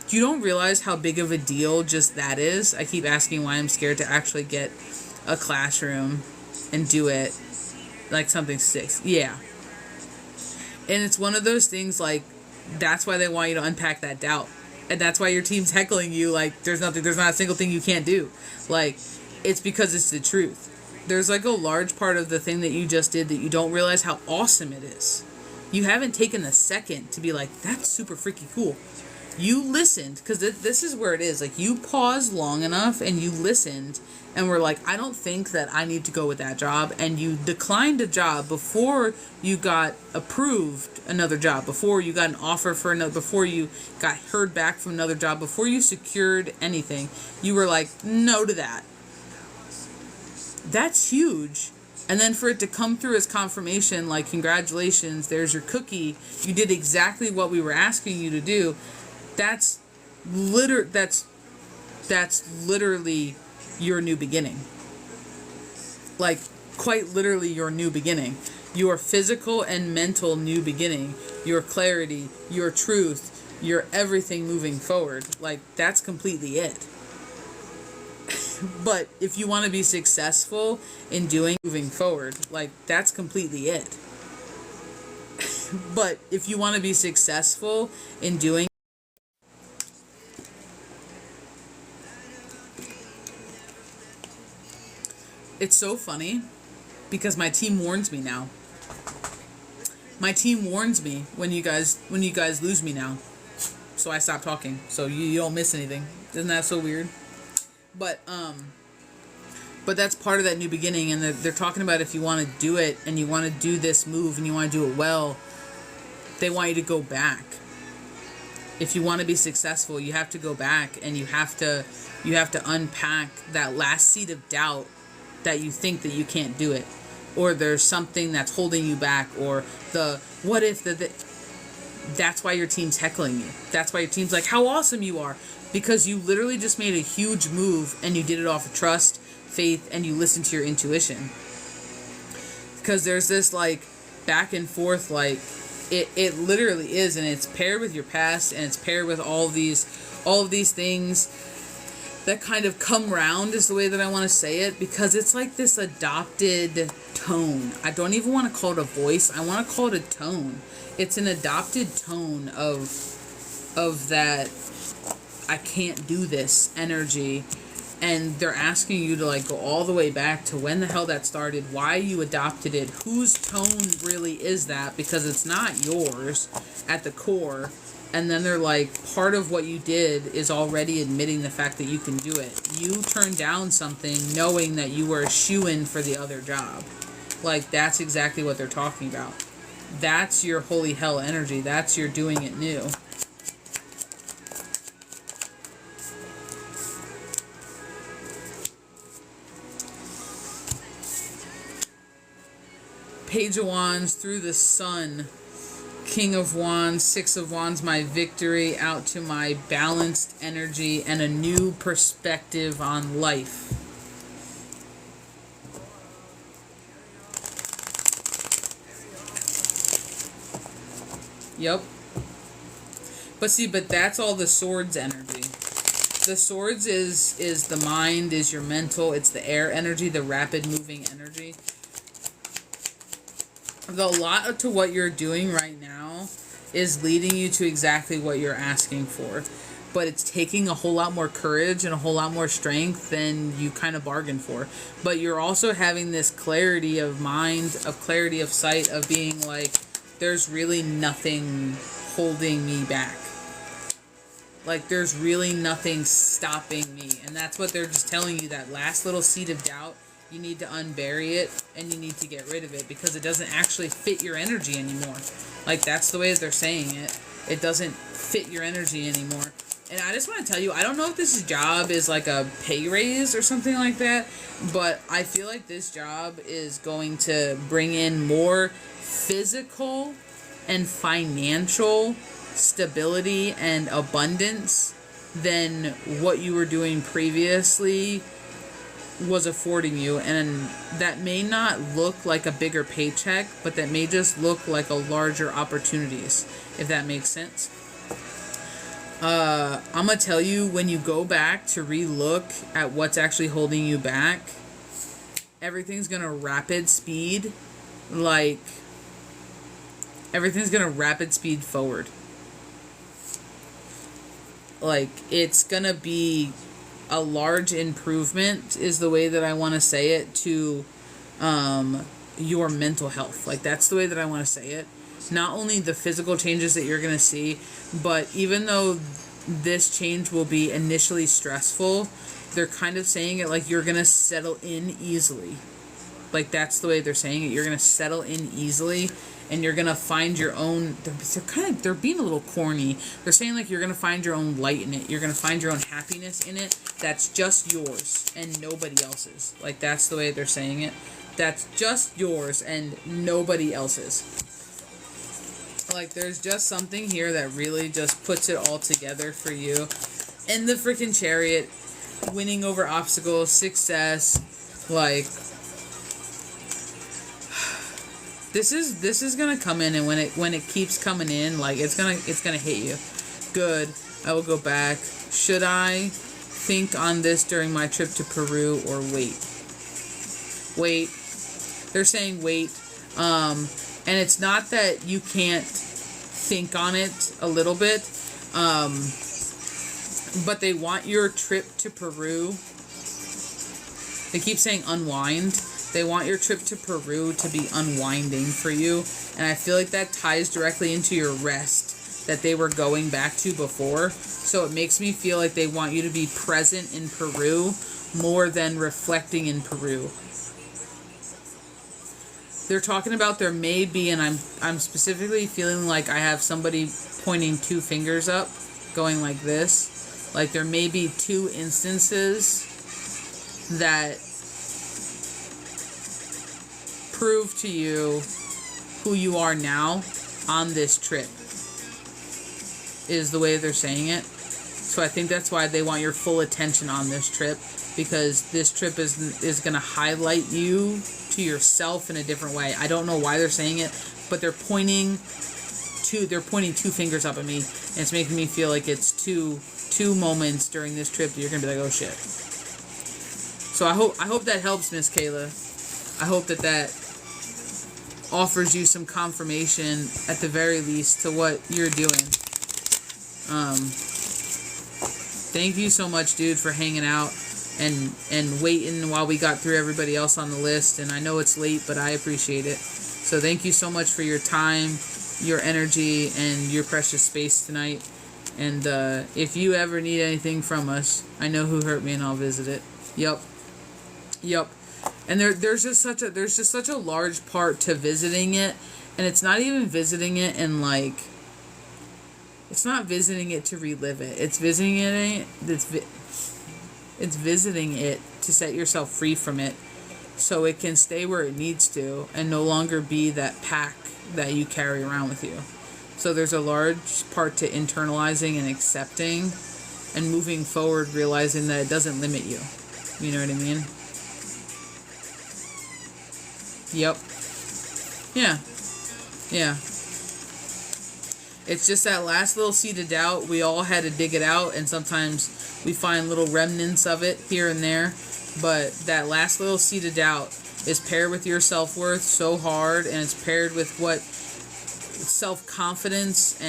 you don't realize how big of a deal just that is. I keep asking why I'm scared to actually get a classroom and do it. Like something sticks. Yeah. And it's one of those things, like, that's why they want you to unpack that doubt. And that's why your team's heckling you. Like, there's not a single thing you can't do. Like, it's because it's the truth. There's like a large part of the thing that you just did that you don't realize how awesome it is. You haven't taken a second to be like, that's super freaky cool. You listened, because this is where it is. Like, you paused long enough and you listened and were like, I don't think that I need to go with that job. And you declined a job before you got approved another job, before you got an offer for another, before you got heard back from another job, before you secured anything. You were like, no to that. That's huge. And then for it to come through as confirmation, like, congratulations, there's your cookie. You did exactly what we were asking you to do. That's literally your new beginning. Like, quite literally your new beginning. Your physical and mental new beginning. Your clarity, your truth, your everything moving forward. Like, that's completely it. But if you want to be successful in doing moving forward, like, that's completely it. But if you want to be successful in doing, it's so funny because my team warns me now. My team warns me when you guys lose me now. So I stop talking so you don't miss anything. Isn't that so weird? But that's part of that new beginning, and they're talking about if you want to do it and you want to do this move and you want to do it well, they want you to go back. If you want to be successful, you have to go back and you have to unpack that last seed of doubt that you think that you can't do it, or there's something that's holding you back, or the what if that's why your team's heckling you. That's why your team's like, how awesome you are. Because you literally just made a huge move and you did it off of trust, faith, and you listened to your intuition. Because there's this, like, back and forth, like, it literally is, and it's paired with your past, and it's paired with all of these things that kind of come round, is the way that I want to say it, because it's like this adopted tone. I don't even want to call it a voice. I want to call it a tone. It's an adopted tone of that I can't do this energy, and they're asking you to, like, go all the way back to when the hell that started, why you adopted it, whose tone really is that, because it's not yours at the core. And then they're like, part of what you did is already admitting the fact that you can do it. You turned down something knowing that you were a shoo-in for the other job. Like, that's exactly what they're talking about. That's your holy hell energy. That's your doing it new. Page of Wands, through the sun. King of Wands, Six of Wands, my victory, out to my balanced energy and a new perspective on life. Yep. But that's all the swords energy. The swords is the mind, is your mental, it's the air energy, the rapid moving energy. A lot to what you're doing right now is leading you to exactly what you're asking for. But it's taking a whole lot more courage and a whole lot more strength than you kind of bargained for. But you're also having this clarity of mind, of clarity of sight, of being like, there's really nothing holding me back. Like, there's really nothing stopping me. And that's what they're just telling you, that last little seed of doubt. You need to unbury it, and you need to get rid of it, because it doesn't actually fit your energy anymore. Like, that's the way that they're saying it. It doesn't fit your energy anymore. And I just want to tell you, I don't know if this job is like a pay raise or something like that, but I feel like this job is going to bring in more physical and financial stability and abundance than what you were doing previously was affording you. And that may not look like a bigger paycheck, but that may just look like a larger opportunities, if that makes sense. I'm gonna tell you, when you go back to re-look at what's actually holding you back, everything's gonna rapid speed, like, everything's gonna rapid speed forward. Like, it's gonna be a large improvement, is the way that I want to say it, to your mental health. Like, that's the way that I want to say it. Not only the physical changes that you're going to see, but even though this change will be initially stressful, they're kind of saying it like you're going to settle in easily. Like, that's the way they're saying it. You're going to settle in easily, and you're going to find your own... They're being a little corny. They're saying, like, you're going to find your own light in it. You're going to find your own happiness in it. That's just yours and nobody else's. Like, that's the way they're saying it. That's just yours and nobody else's. Like, there's just something here that really just puts it all together for you. And the freaking Chariot, winning over obstacles, success, like, this is gonna come in, and when it keeps coming in, like, it's gonna hit you. Good. I will go back. Should I think on this during my trip to Peru, or wait? Wait. They're saying wait. And it's not that you can't think on it a little bit, but they want your trip to Peru. They keep saying unwind. They want your trip to Peru to be unwinding for you. And I feel like that ties directly into your rest that they were going back to before. So it makes me feel like they want you to be present in Peru more than reflecting in Peru. They're talking about there may be, and I'm specifically feeling like I have somebody pointing two fingers up, going like this. Like, there may be two instances that prove to you who you are now on this trip, is the way they're saying it. So I think that's why they want your full attention on this trip, because this trip is going to highlight you to yourself in a different way. I don't know why they're saying it, but they're pointing two fingers up at me, and it's making me feel like it's two moments during this trip that you're going to be like, oh shit. So I hope that helps, Miss Kayla. I hope that offers you some confirmation, at the very least, to what you're doing. Thank you so much, dude, for hanging out and waiting while we got through everybody else on the list. And I know it's late, but I appreciate it. So thank you so much for your time, your energy, and your precious space tonight. And if you ever need anything from us, I know who hurt me, and I'll visit it. Yep. And there's just such a large part to visiting it, and it's not even visiting it and like, it's not visiting it to relive it. It's visiting it. It's visiting it to set yourself free from it, so it can stay where it needs to and no longer be that pack that you carry around with you. So there's a large part to internalizing and accepting and moving forward, realizing that it doesn't limit you. You know what I mean? Yep. Yeah. It's just that last little seed of doubt. We all had to dig it out, and sometimes we find little remnants of it here and there. But that last little seed of doubt is paired with your self-worth so hard, and it's paired with what self-confidence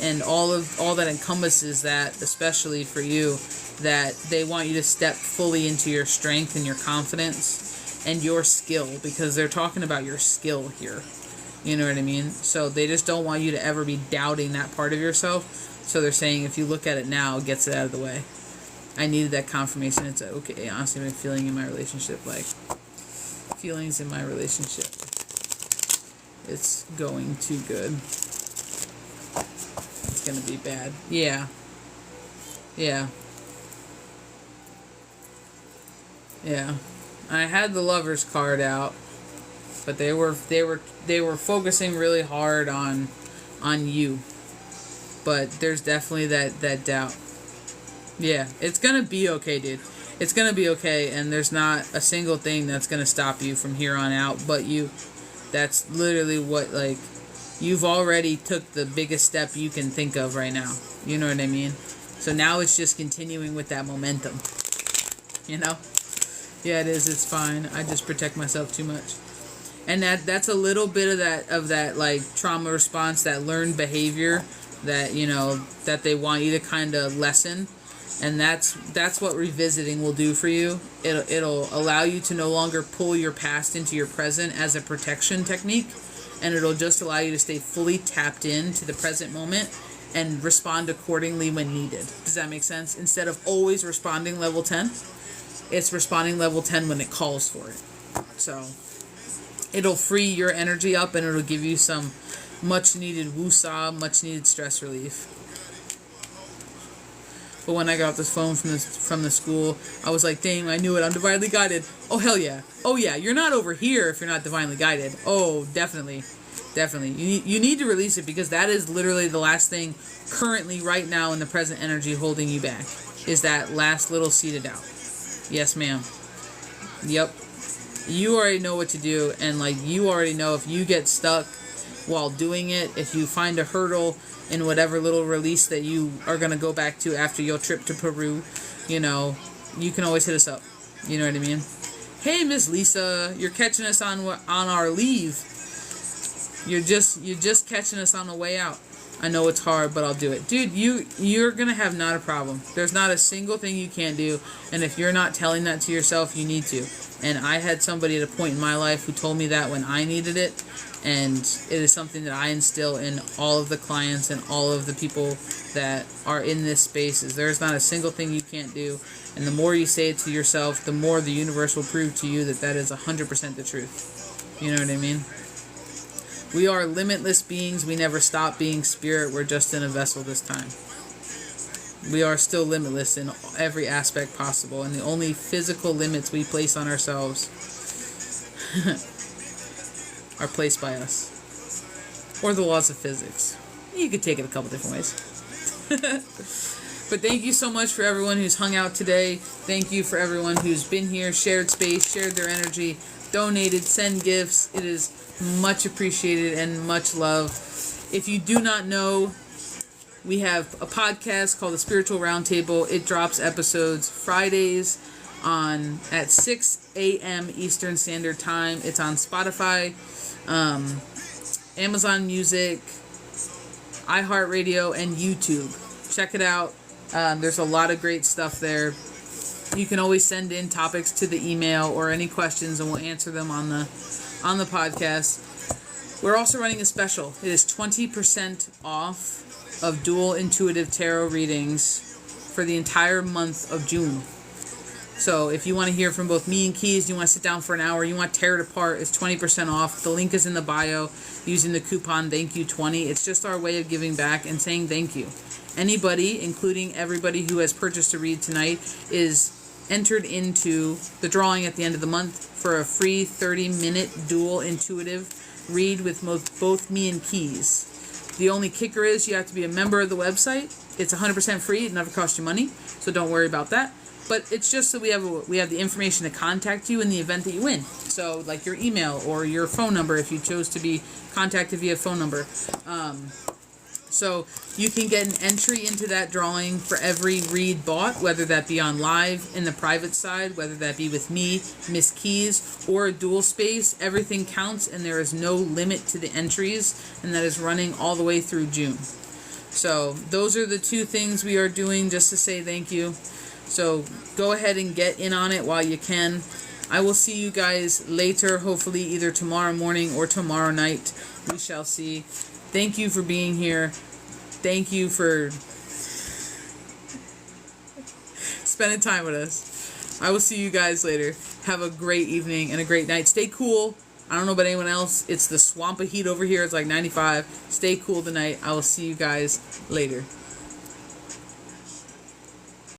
and all that encompasses that, especially for you, that they want you to step fully into your strength and your confidence and your skill, because they're talking about your skill here. You know what I mean? So they just don't want you to ever be doubting that part of yourself. So they're saying, if you look at it now, it gets it out of the way. I needed that confirmation. It's like, okay, honestly, my feelings in my relationship, it's going too good. it's gonna be bad. Yeah. Yeah. Yeah. I had the Lover's card out, but they were focusing really hard on you. But there's definitely that doubt. Yeah, it's gonna be okay, dude. It's gonna be okay, and there's not a single thing that's gonna stop you from here on out but you. That's literally what, like, you've already took the biggest step you can think of right now. You know what I mean? So now it's just continuing with that momentum. You know? Yeah, it is. It's fine. I just protect myself too much. And that's a little bit of that like trauma response, that learned behavior that, you know, that they want you to kind of lessen. And that's what revisiting will do for you. It'll allow you to no longer pull your past into your present as a protection technique, and it'll just allow you to stay fully tapped into the present moment and respond accordingly when needed. Does that make sense? Instead of always responding level 10, it's responding level 10 when it calls for it. So it'll free your energy up, and it'll give you some much needed woosah, much needed stress relief. But when I got this phone from the school, I was like, dang, I knew it. I'm divinely guided. Oh, hell yeah. Oh, yeah. You're not over here if you're not divinely guided. Oh, definitely. Definitely. You need to release it, because that is literally the last thing currently right now in the present energy holding you back, is that last little seeded out. Yes, ma'am. Yep. You already know what to do, and like you already know if you get stuck while doing it, if you find a hurdle in whatever little release that you are going to go back to after your trip to Peru, you know, you can always hit us up. You know what I mean? Hey, Miss Lisa, you're catching us on our leave. You're just catching us on the way out. I know it's hard, but I'll do it. Dude, you're going to have not a problem. There's not a single thing you can't do, and if you're not telling that to yourself, you need to. And I had somebody at a point in my life who told me that when I needed it, and it is something that I instill in all of the clients and all of the people that are in this space. Is there's not a single thing you can't do, and the more you say it to yourself, the more the universe will prove to you that is 100% the truth. You know what I mean? We are limitless beings. We never stop being spirit. We're just in a vessel this time. We are still limitless in every aspect possible, and the only physical limits we place on ourselves are placed by us, or the laws of physics. You could take it a couple different ways. But thank you so much for everyone who's hung out today. Thank you for everyone who's been here, shared space, shared their energy, donated, send gifts. It is much appreciated and much love. If you do not know, we have a podcast called The Spiritual Roundtable. It drops episodes Fridays at 6 a.m. Eastern Standard Time. It's on Spotify, Amazon Music, iHeartRadio, and YouTube. Check it out. There's a lot of great stuff there. You can always send in topics to the email or any questions, and we'll answer them on the podcast. We're also running a special. It is 20% off of dual intuitive tarot readings for the entire month of June. So if you want to hear from both me and Keys, you want to sit down for an hour, you want to tear it apart, it's 20% off. The link is in the bio using the coupon THANK YOU20. It's just our way of giving back and saying thank you. Anybody, including everybody who has purchased a read tonight, is entered into the drawing at the end of the month for a free 30-minute dual intuitive read with both me and Keys. The only kicker is you have to be a member of the website. It's 100% free. It never costs you money, so don't worry about that. But it's just so we have the information to contact you in the event that you win. So like your email or your phone number if you chose to be contacted via phone number. So you can get an entry into that drawing for every read bought, whether that be on live in the private side, whether that be with me, Miss Keys, or a dual space. Everything counts, and there is no limit to the entries, and that is running all the way through June. So those are the two things we are doing just to say thank you. So go ahead and get in on it while you can. I will see you guys later, hopefully either tomorrow morning or tomorrow night. We shall see. Thank you for being here. Thank you for spending time with us. I will see you guys later. Have a great evening and a great night. Stay cool. I don't know about anyone else. It's the swamp of heat over here. It's like 95. Stay cool tonight. I will see you guys later.